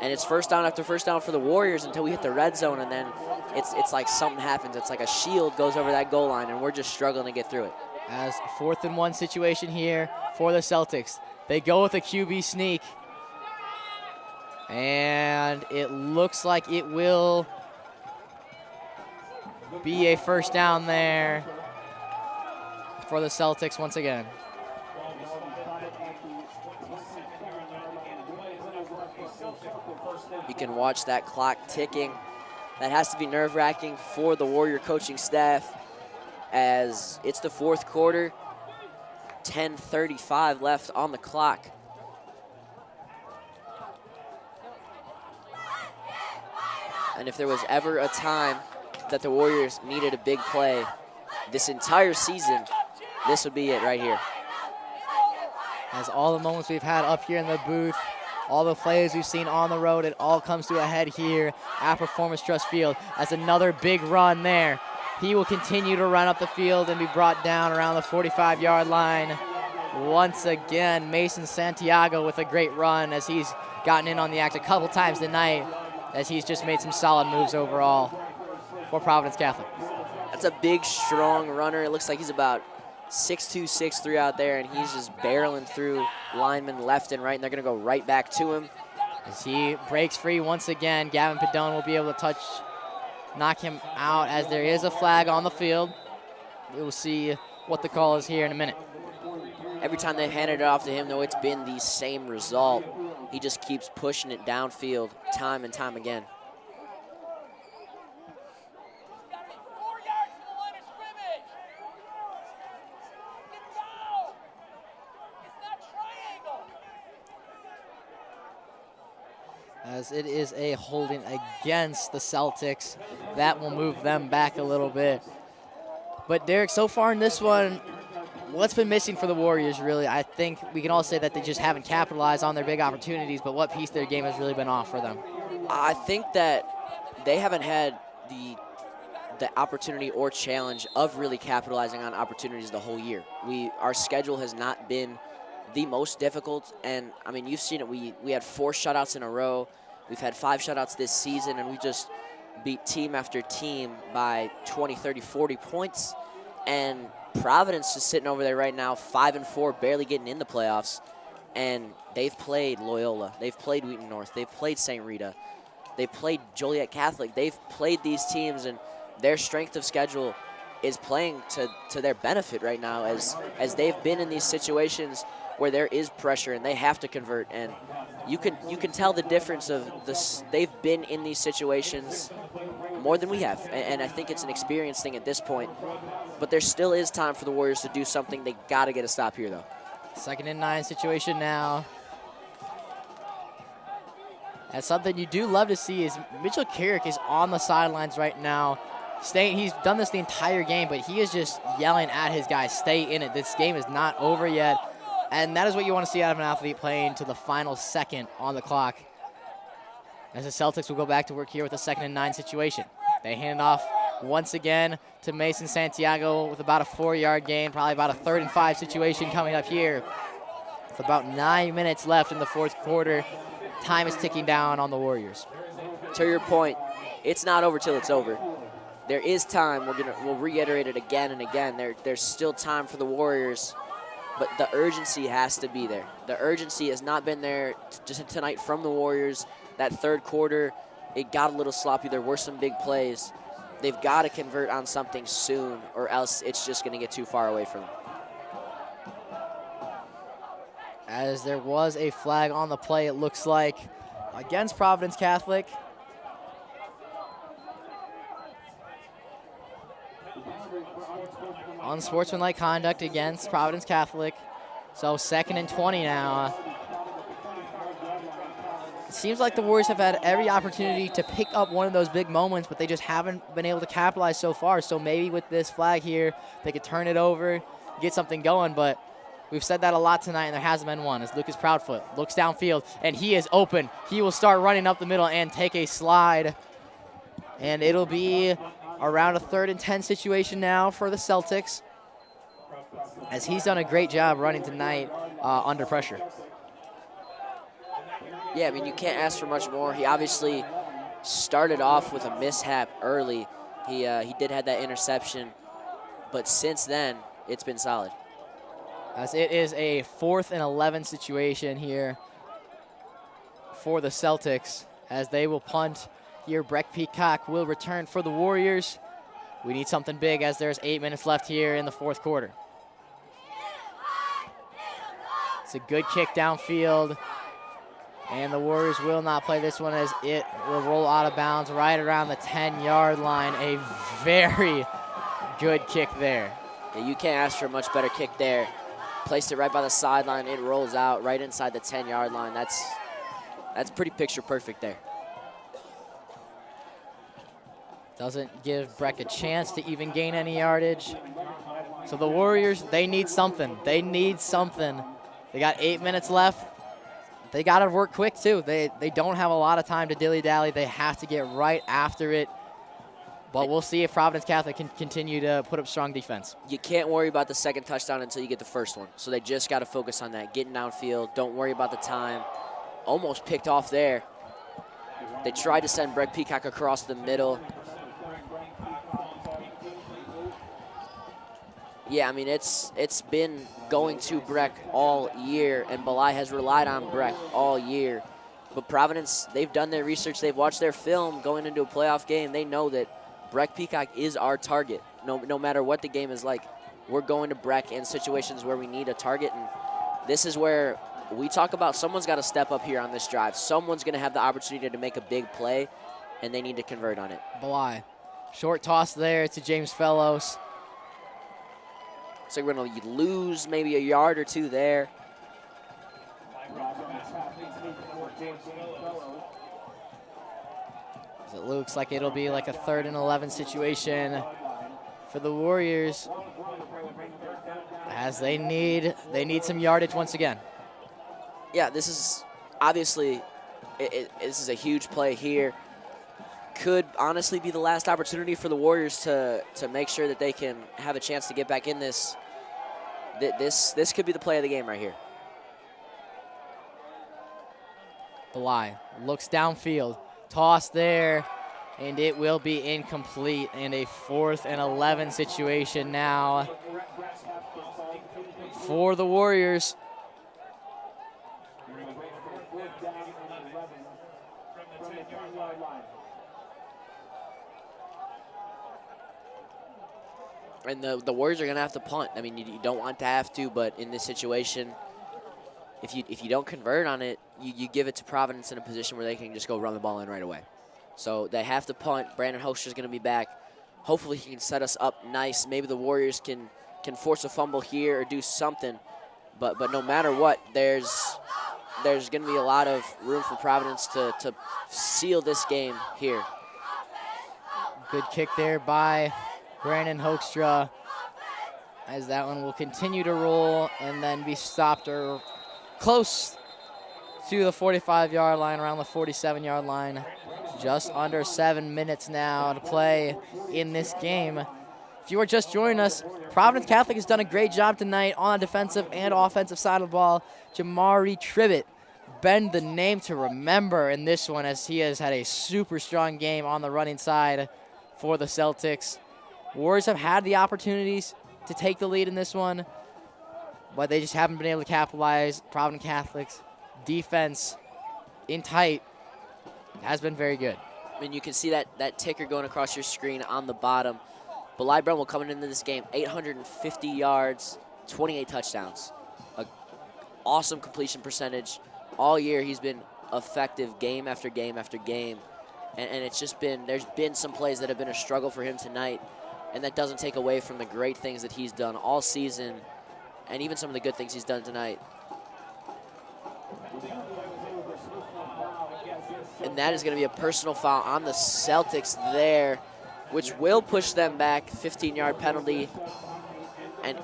B: And it's first down after first down for the Warriors until we hit the red zone, and then it's like something happens. It's like a shield goes over that goal line, and we're just struggling to get through it.
A: As 4th and 1 situation here for the Celtics. They go with a QB sneak. And it looks like it will be a first down there for the Celtics once again.
B: You can watch that clock ticking. That has to be nerve-wracking for the Warrior coaching staff as it's the 4th quarter, 10:35 left on the clock. And if there was ever a time that the Warriors needed a big play this entire season, this would be it right here.
A: As all the moments we've had up here in the booth, all the plays we've seen on the road, it all comes to a head here at Performance Trust Field as another big run there. He will continue to run up the field and be brought down around the 45-yard line. Once again, Mason Santiago with a great run as he's gotten in on the act a couple times tonight as he's just made some solid moves overall for Providence Catholic.
B: That's a big, strong runner. It looks like he's about 6'2", 6'3" out there, and he's just barreling through linemen left and right, and they're going to go right back to him.
A: As he breaks free once again, Gavin Padone will be able to knock him out as there is a flag on the field. We will see what the call is here in a minute.
B: Every time they've handed it off to him, though, it's been the same result. He just keeps pushing it downfield time and time again.
A: As it is a holding against the Celtics. That will move them back a little bit. But Derek, so far in this one, what's been missing for the Warriors, really? I think we can all say that they just haven't capitalized on their big opportunities, but what piece of their game has really been off for them?
B: I think that they haven't had the opportunity or challenge of really capitalizing on opportunities the whole year. Our schedule has not been the most difficult, and I mean, you've seen it. We had 4 shutouts in a row. We've had 5 shutouts this season, and we just beat team after team by 20, 30, 40 points. And Providence is sitting over there right now, 5-4, barely getting in the playoffs. And they've played Loyola. They've played Wheaton North. They've played St. Rita. They've played Joliet Catholic. They've played these teams, and their strength of schedule is playing to their benefit right now as they've been in these situations where there is pressure and they have to convert. And you can tell the difference of this. They've been in these situations more than we have, and I think it's an experience thing at this point. But there still is time for the Warriors to do something. They got to get a stop here, though. 2nd and 9 situation now.
A: And something you do love to see is Mitchell Carrick is on the sidelines right now. He's done this the entire game, but he is just yelling at his guys, stay in it. This game is not over yet. And that is what you want to see out of an athlete playing to the final second on the clock. As the Celtics will go back to work here with a 2nd and 9 situation. They hand it off once again to Mason Santiago with about a 4-yard gain, probably about a 3rd and 5 situation coming up here. With about 9 minutes left in the 4th quarter. Time is ticking down on the Warriors.
B: To your point, it's not over till it's over. There is time. We'll reiterate it again and again. There's still time for the Warriors, but the urgency has to be there. The urgency has not been there just tonight from the Warriors. That 3rd quarter, it got a little sloppy. There were some big plays. They've got to convert on something soon, or else it's just going to get too far away from them.
A: As there was a flag on the play, it looks like, against Providence Catholic. Unsportsmanlike conduct against Providence Catholic. So 2nd and 20 now. It seems like the Warriors have had every opportunity to pick up one of those big moments, but they just haven't been able to capitalize so far. So maybe with this flag here, they could turn it over, get something going, but we've said that a lot tonight, and there hasn't been one. As Lucas Proudfoot looks downfield, and he is open. He will start running up the middle and take a slide, and it'll be around a 3rd and 10 situation now for the Celtics, as he's done a great job running tonight under pressure.
B: Yeah, I mean, you can't ask for much more. He obviously started off with a mishap early. He did have that interception, but since then, it's been solid.
A: As it is a 4th and 11 situation here for the Celtics, as they will punt here. Breck Peacock will return for the Warriors. We need something big, as there's 8 minutes left here in the 4th quarter. It's a good kick downfield, and the Warriors will not play this one, as it will roll out of bounds right around the 10-yard line. A very good kick there.
B: Yeah, you can't ask for a much better kick there. Placed it right by the sideline. It rolls out right inside the 10-yard line. That's pretty picture perfect there.
A: Doesn't give Breck a chance to even gain any yardage. So the Warriors, they need something. They need something. They got 8 minutes left. They got to work quick, too. They don't have a lot of time to dilly-dally. They have to get right after it. But we'll see if Providence Catholic can continue to put up strong defense.
B: You can't worry about the second touchdown until you get the first one. So they just got to focus on that, getting downfield. Don't worry about the time. Almost picked off there. They tried to send Breck Peacock across the middle. Yeah, I mean, it's been going to Breck all year, and Belai has relied on Breck all year. But Providence, they've done their research. They've watched their film going into a playoff game. They know that Breck Peacock is our target. No matter what the game is like, we're going to Breck in situations where we need a target. And this is where we talk about someone's got to step up here on this drive. Someone's going to have the opportunity to make a big play, and they need to convert on it.
A: Belai. Short toss there to James Fellows.
B: So we're going to lose maybe a yard or two there.
A: It looks like it'll be like a 3rd and 11 situation for the Warriors, as they need some yardage once again.
B: Yeah, this is obviously this is a huge play here. Could honestly be the last opportunity for the Warriors to make sure that they can have a chance to get back in this. This could be the play of the game right here.
A: Belai looks downfield. Toss there, and it will be incomplete, and a 4th and 11 situation now for the Warriors.
B: And the Warriors are going to have to punt. I mean, you don't want to have to, but in this situation, if you don't convert on it, you give it to Providence in a position where they can just go run the ball in right away. So they have to punt. Brandon Hoster's going to be back. Hopefully he can set us up nice. Maybe the Warriors can force a fumble here or do something. But no matter what, there's going to be a lot of room for Providence to seal this game here.
A: Good kick there by Brandon Hoekstra, as that one will continue to roll and then be stopped or close to the 45-yard line, around the 47-yard line. Just under 7 minutes now to play in this game. If you are just joining us, Providence Catholic has done a great job tonight on the defensive and offensive side of the ball. Jamari Trivett been the name to remember in this one, as he has had a super strong game on the running side for the Celtics. Warriors have had the opportunities to take the lead in this one, but they just haven't been able to capitalize. Providence Catholic's defense in tight has been very good.
B: I mean, you can see that ticker going across your screen on the bottom. But Belai Brumwell coming into this game, 850 yards, 28 touchdowns. An awesome completion percentage. All year he's been effective game after game after game. And it's just been, there's been some plays that have been a struggle for him tonight. and that doesn't take away from the great things that he's done all season and even some of the good things he's done tonight. And that is going to be a personal foul on the Celtics there, which will push them back, 15-yard penalty. And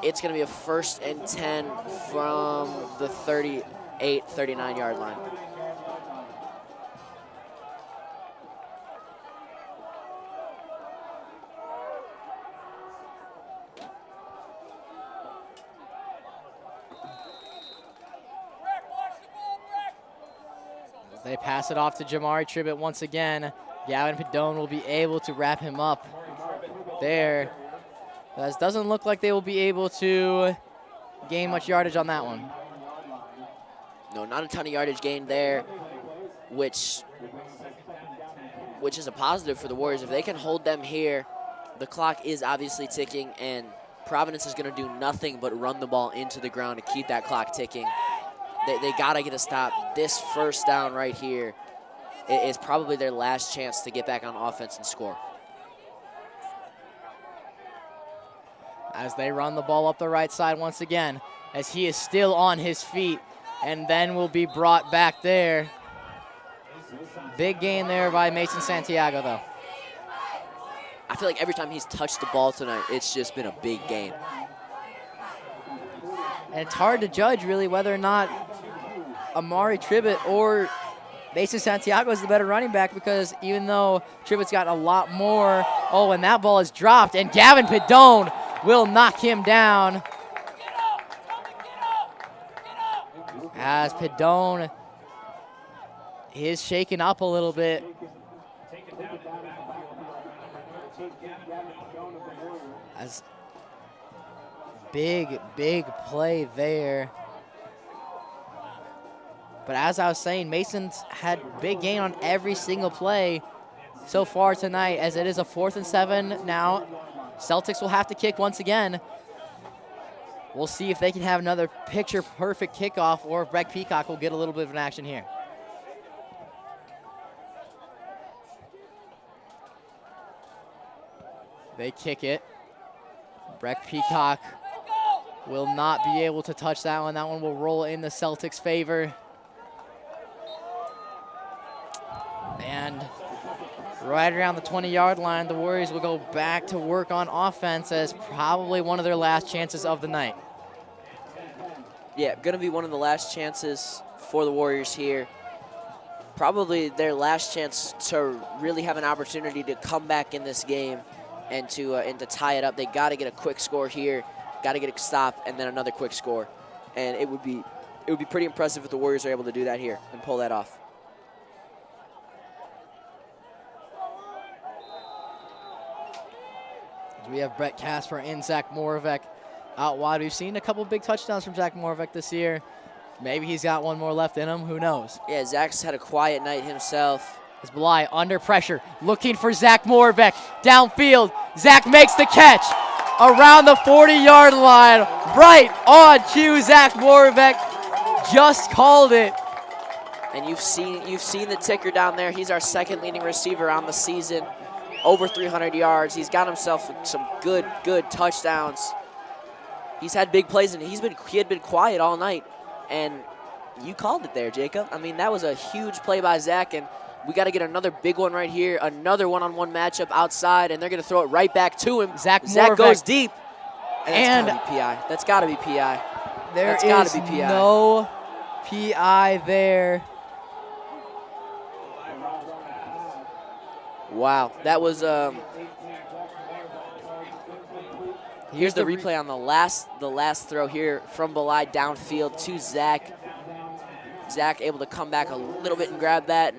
B: it's going to be a 1st and 10 from the 38, 39-yard line.
A: They pass it off to Jamari Tribbett once again. Gavin Padone will be able to wrap him up there. This doesn't look like they will be able to gain much yardage on that one.
B: No, not a ton of yardage gained there, which is a positive for the Warriors. If they can hold them here, the clock is obviously ticking, and Providence is going to do nothing but run the ball into the ground to keep that clock ticking. They got to get a stop. This first down right here is probably their last chance to get back on offense and score.
A: As they run the ball up the right side once again, as he is still on his feet and then will be brought back there. Big gain there by Mason Santiago, though.
B: I feel like every time he's touched the ball tonight, it's just been a big gain.
A: And it's hard to judge, really, whether or not Amari Tribbett or Mason Santiago is the better running back, because even though Tribbett's got a lot more, and that ball is dropped, and Gavin Padone will knock him down. As Padone is shaken up a little bit. As big play there. But as I was saying, Mason's had big gain on every single play so far tonight, as it is a 4th and 7 now. Celtics will have to kick once again. We'll see if they can have another picture-perfect kickoff, or if Breck Peacock will get a little bit of an action here. They kick it. Breck Peacock will not be able to touch that one. That one will roll in the Celtics' favor. And right around the 20-yard line, the Warriors will go back to work on offense as probably one of their last chances of the night.
B: Yeah, going to be one of the last chances for the Warriors here. Probably their last chance to really have an opportunity to come back in this game and to tie it up. They got to get a quick score here, got to get a stop, and then another quick score. And it would be pretty impressive if the Warriors are able to do that here and pull that off.
A: We have Brett Casper and Zach Moravec out wide. We've seen a couple big touchdowns from Zach Moravec this year. Maybe he's got one more left in him. Who knows?
B: Yeah, Zach's had a quiet night himself.
A: As Belay under pressure, looking for Zach Moravec downfield. Zach makes the catch around the 40-yard line. Right on cue, Zach Moravec just called it.
B: And you've seen the ticker down there. He's our second leading receiver on the season. Over 300 yards. He's got himself some good touchdowns. He's had big plays, and he had been quiet all night. And you called it there, Jacob. I mean, that was a huge play by Zach, and we got to get another big one right here, another one-on-one matchup outside, and they're going to throw it right back to him.
A: Zach
B: goes deep, and that's got to be PI.
A: There is no PI there.
B: Wow, that was here's the replay on the last throw here from Belay downfield to Zach. Zach able to come back a little bit and grab that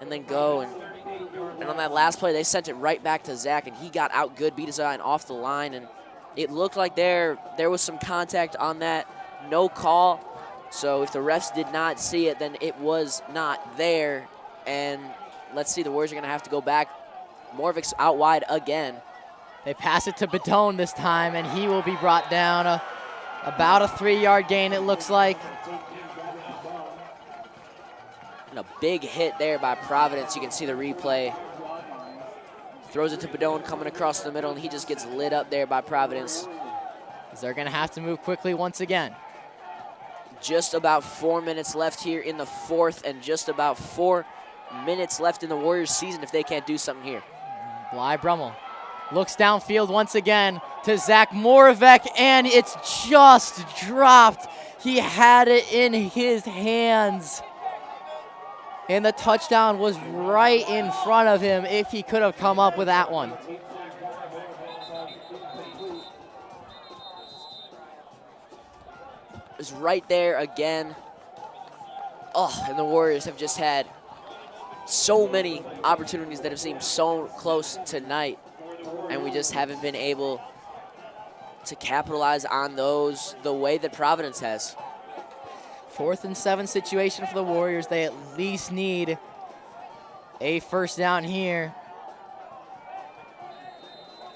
B: and then go. And on that last play, they sent it right back to Zach, and he got out good, beat his eye off the line, and it looked like there was some contact on that. No call. So if the refs did not see it, then it was not there. And let's see, the Warriors are going to have to go back. Moravic's out wide again.
A: They pass it to Badone this time, and he will be brought down. About a 3-yard gain, it looks like.
B: And a big hit there by Providence. You can see the replay. Throws it to Badone coming across the middle, and he just gets lit up there by Providence.
A: They're going to have to move quickly once again.
B: Just about 4 minutes left here in the fourth, and just about 4 minutes left in the Warriors season if they can't do something here.
A: Bly Brummel looks downfield once again to Zach Moravec, and it's just dropped. He had it in his hands, and the touchdown was right in front of him if he could have come up with that one.
B: Is right there again. Oh, and the Warriors have just had so many opportunities that have seemed so close tonight, and we just haven't been able to capitalize on those the way that Providence has.
A: 4th and 7 situation for the Warriors. They at least need a first down here.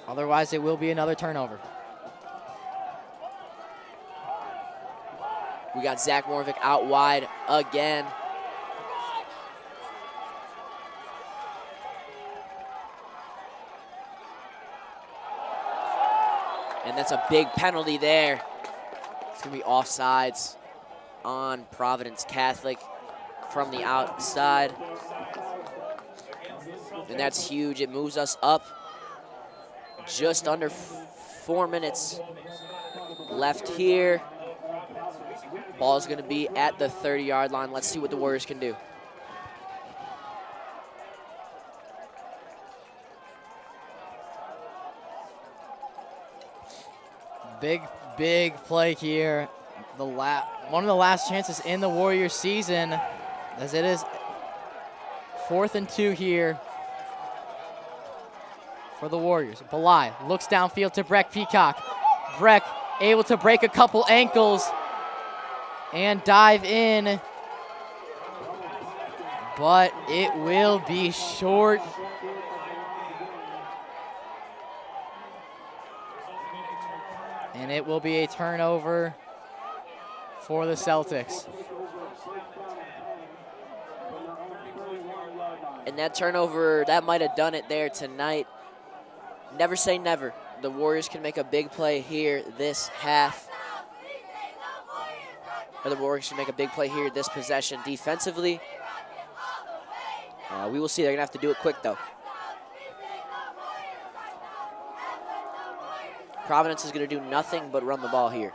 A: Otherwise, it will be another turnover.
B: We got Zach Moravec out wide again. And that's a big penalty there. It's going to be offsides on Providence Catholic from the outside. And that's huge. It moves us up just under 4 minutes left here. Ball's going to be at the 30-yard line. Let's see what the Warriors can do.
A: Big play here. One of the last chances in the Warriors season, as it is 4th and 2 here for the Warriors. Belai looks downfield to Breck Peacock. Breck able to break a couple ankles and dive in, but it will be short. And it will be a turnover for the Celtics.
B: And that turnover, that might have done it there tonight. Never say never. The Warriors can make a big play here this half. Or the Warriors can make a big play here this possession defensively. We will see. They're going to have to do it quick, though. Providence is going to do nothing but run the ball here.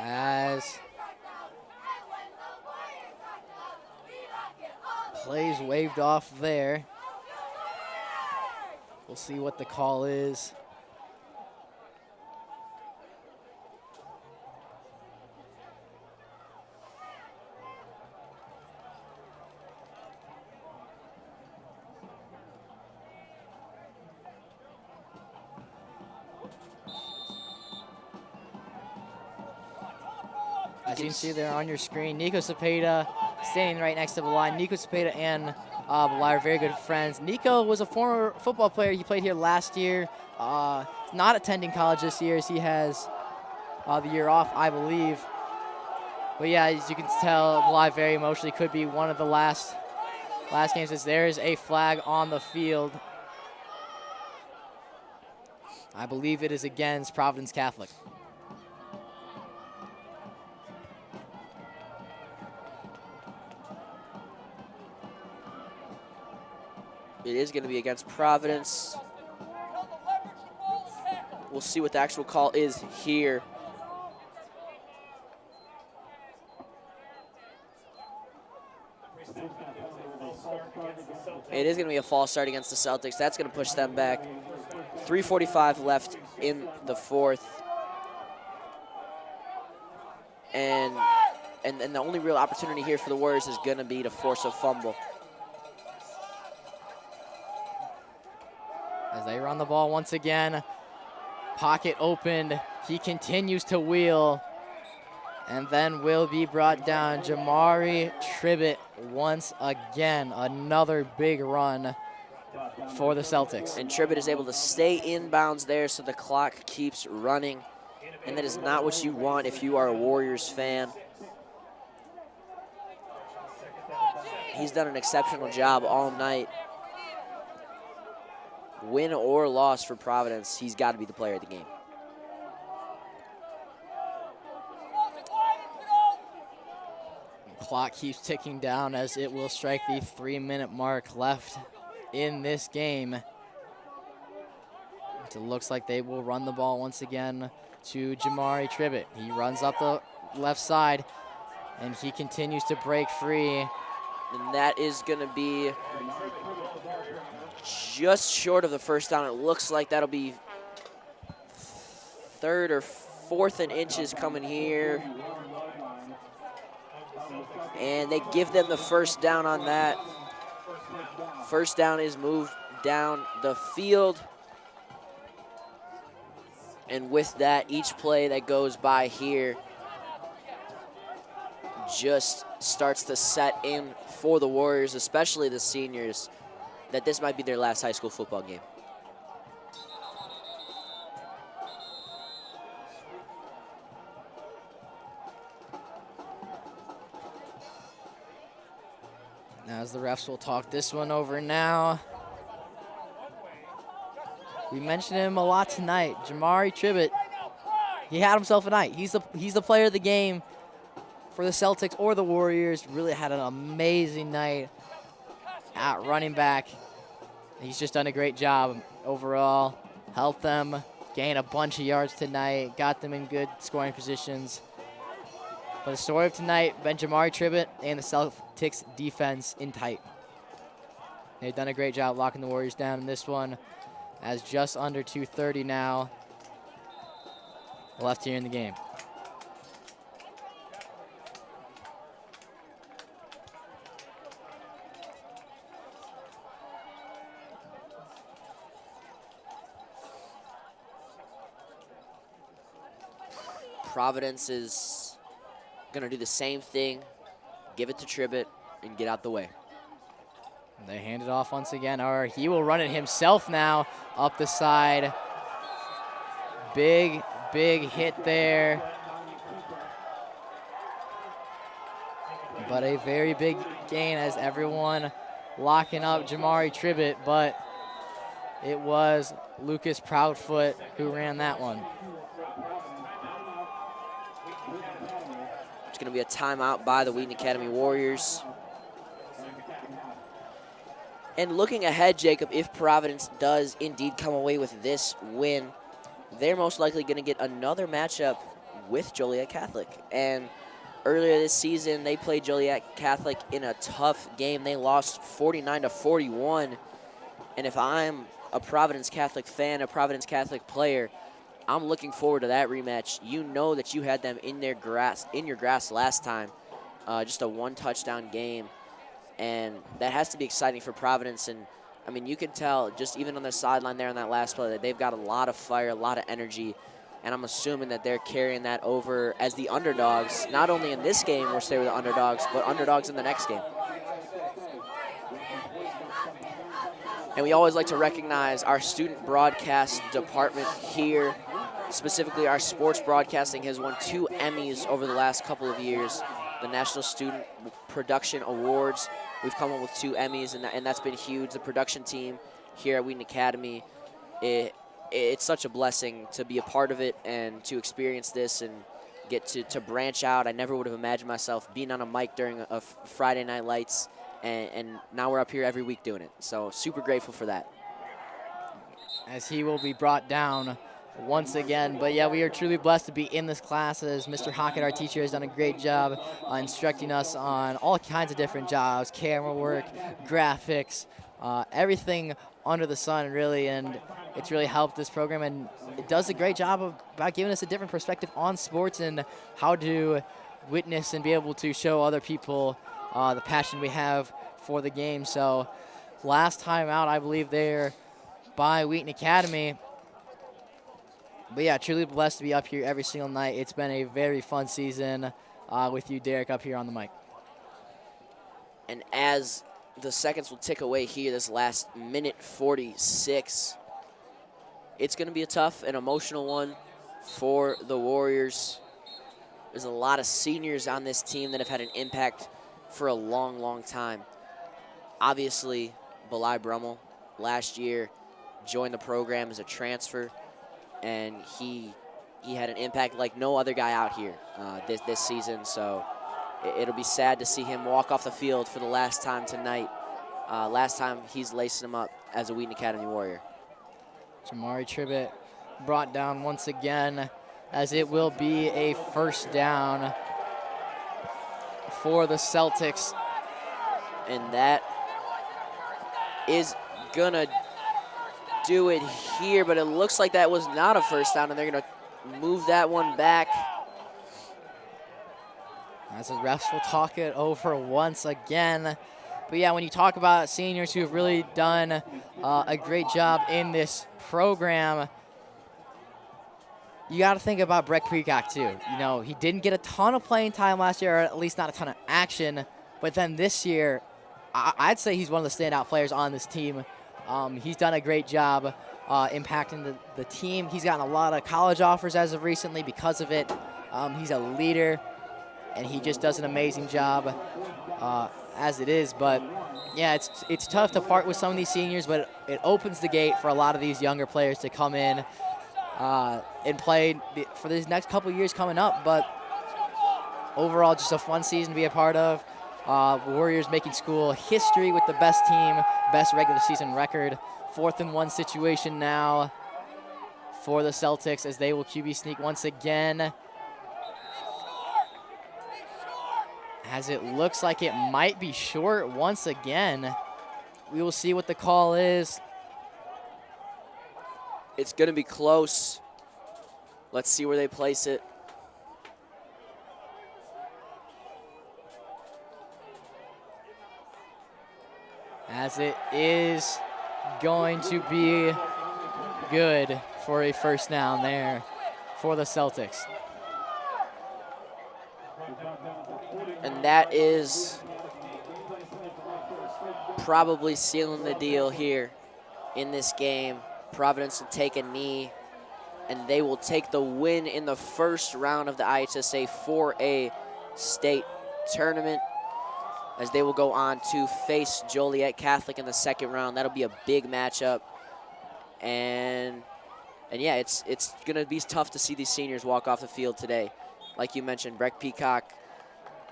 A: As plays waved off there. We'll see what the call is. As you can see there on your screen, Nico Cepeda standing right next to Belai. Nico Cepeda and Belai are very good friends. Nico was a former football player. He played here last year. Not attending college this year as he has the year off, I believe. But yeah, as you can tell, Belai very emotionally. Could be one of the last games as there is a flag on the field. I believe it is against Providence Catholic.
B: It is going to be against Providence. We'll see what the actual call is here. It is going to be a false start against the Celtics. That's going to push them back. 3:45 left in the fourth. And the only real opportunity here for the Warriors is going to be to force a fumble.
A: As they run the ball once again, pocket opened, he continues to wheel, and then will be brought down. Jamari Tribbett once again, another big run for the Celtics.
B: And Tribbett is able to stay inbounds there, so the clock keeps running. and that is not what you want if you are a Warriors fan. He's done an exceptional job all night. Win or loss for Providence, he's got to be the player of the game.
A: Clock keeps ticking down as it will strike the 3-minute mark left in this game. It looks like they will run the ball once again to Jamari Tribbett. He runs up the left side, and he continues to break free.
B: And that is going to be just short of the first down. It looks like that'll be 3rd or 4th and inches coming here. And they give them the first down on that. First down is moved down the field. And with that, each play that goes by here just starts to set in for the Warriors, especially the seniors, that this might be their last high school football game.
A: As the refs will talk this one over now. We mentioned him a lot tonight. Jamari Tribbett, he had himself a night. He's the player of the game for the Celtics or the Warriors. Really had an amazing night at running back. He's just done a great job overall. Helped them gain a bunch of yards tonight. Got them in good scoring positions. But the story of tonight, been Jamari Tribbett and the Celtics defense in tight. They've done a great job locking the Warriors down in this one, as just under 2:30 now left here in the game.
B: Providence is going to do the same thing, give it to Tribbett, and get out the way.
A: They hand it off once again, or he will run it himself now up the side. Big hit there. But a very big gain as everyone locking up Jamari Tribbett, but it was Lucas Proudfoot who ran that one.
B: It's going to be a timeout by the Wheaton Academy Warriors. And looking ahead, Jacob, if Providence does indeed come away with this win, they're most likely going to get another matchup with Joliet Catholic. And earlier this season, they played Joliet Catholic in a tough game. They lost 49-41. And if I'm a Providence Catholic fan, a Providence Catholic player, I'm looking forward to that rematch. You know that you had them in your grasp last time. Just a one-touchdown game. And that has to be exciting for Providence. And, I mean, you can tell just even on their sideline there on that last play that they've got a lot of fire, a lot of energy. And I'm assuming that they're carrying that over as the underdogs, not only in this game, which they were the underdogs, but underdogs in the next game. And we always like to recognize our student broadcast department here. Specifically, our sports broadcasting has won 2 Emmys over the last couple of years. The National Student Production Awards. We've come up with 2 Emmys, and that's been huge. The production team here at Wheaton Academy, it's such a blessing to be a part of it and to experience this and get to branch out. I never would have imagined myself being on a mic during a Friday Night Lights, and now we're up here every week doing it. So super grateful for that.
A: As he will be brought down once again. But yeah, we are truly blessed to be in this class, as Mr. Hockett, our teacher, has done a great job instructing us on all kinds of different jobs, camera work, graphics, everything under the sun, really. And it's really helped this program, and it does a great job about giving us a different perspective on sports and how to witness and be able to show other people the passion we have for the game. So last time out, I believe, there by Wheaton Academy. But yeah, truly blessed to be up here every single night. It's been a very fun season with you, Derek, up here on the mic.
B: And as the seconds will tick away here, this last minute 46, it's going to be a tough and emotional one. for the Warriors. There's a lot of seniors on this team that have had an impact for a long, long time. Obviously, Belai Brummel last year joined the program as a transfer, and he had an impact like no other guy out here this season. So it'll be sad to see him walk off the field for the last time tonight. Last time he's lacing him up as a Wheaton Academy Warrior.
A: Jamari Tribbett brought down once again, as it will be a first down for the Celtics.
B: And that is gonna do it here, but it looks like that was not a first down, and they're gonna move that one back.
A: As the refs will talk it over once again. But yeah, when you talk about seniors who have really done a great job in this program, you got to think about Breck Peacock too. You know, he didn't get a ton of playing time last year, or at least not a ton of action. But then this year, I'd say he's one of the standout players on this team. He's done a great job impacting the team. He's gotten a lot of college offers as of recently because of it. He's a leader, and he just does an amazing job as it is. But yeah, it's tough to part with some of these seniors, but it opens the gate for a lot of these younger players to come in and play for these next couple years coming up. But overall, just a fun season to be a part of. Warriors making school history with the best team, best regular season record. 4th-and-1 situation now for the Celtics as they will QB sneak once again. As it looks like it might be short once again. We will see what the call is.
B: It's going to be close. Let's see where they place it.
A: As it is going to be good for a first down there for the Celtics.
B: And that is probably sealing the deal here in this game. Providence will take a knee, and they will take the win in the first round of the IHSA 4A state tournament, as they will go on to face Joliet Catholic in the second round. That'll be a big matchup. And yeah, it's going to be tough to see these seniors walk off the field today. Like you mentioned, Breck Peacock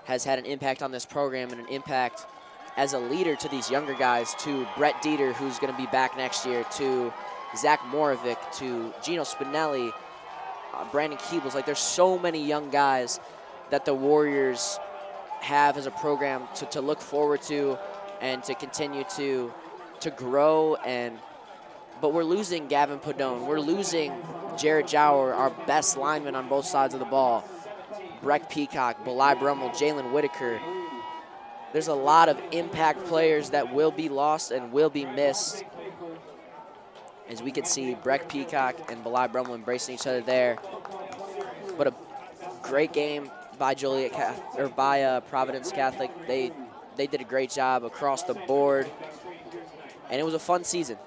B: has had an impact on this program and an impact as a leader to these younger guys, to Brett Dieter, who's going to be back next year, to Zach Moravik, to Gino Spinelli, Brandon Keebles. Like, there's so many young guys that the Warriors have as a program to look forward to and to continue to grow. But we're losing Gavin Padone. We're losing Jared Jower, our best lineman on both sides of the ball. Breck Peacock, Belai Brummel, Jalen Whitaker. There's a lot of impact players that will be lost and will be missed. As we can see, Breck Peacock and Belai Brummel embracing each other there. But a great game by Providence Catholic. They did a great job across the board, and it was a fun season.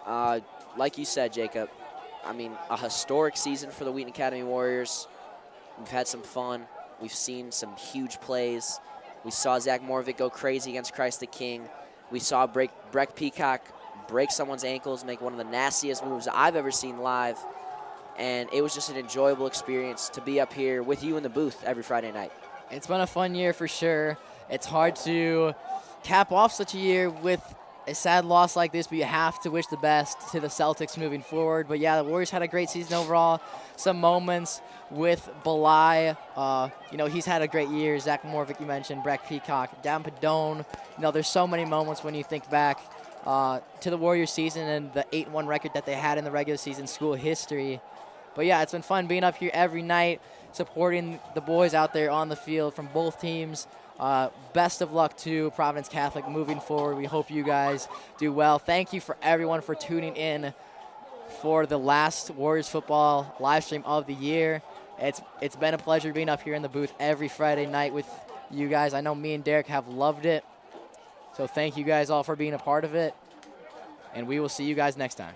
B: Like you said, Jacob, I mean, a historic season for the Wheaton Academy Warriors. We've had some fun. We've seen some huge plays. We saw Zach Moravik go crazy against Christ the King. We saw Breck Peacock break someone's ankles, make one of the nastiest moves I've ever seen live. And it was just an enjoyable experience to be up here with you in the booth every Friday night.
A: It's been a fun year for sure. It's hard to cap off such a year with a sad loss like this, but you have to wish the best to the Celtics moving forward. But yeah, the Warriors had a great season overall. Some moments with Belai. He's had a great year. Zach Moravik, you mentioned, Breck Peacock, Dan Padone. There's so many moments when you think back to the Warriors season and the 8-1 record that they had in the regular season, school history. But yeah, it's been fun being up here every night, supporting the boys out there on the field from both teams. Best of luck to Providence Catholic moving forward. We hope you guys do well. Thank you for everyone for tuning in for the last Warriors football live stream of the year. It's been a pleasure being up here in the booth every Friday night with you guys. I know me and Derek have loved it. So thank you guys all for being a part of it. And we will see you guys next time.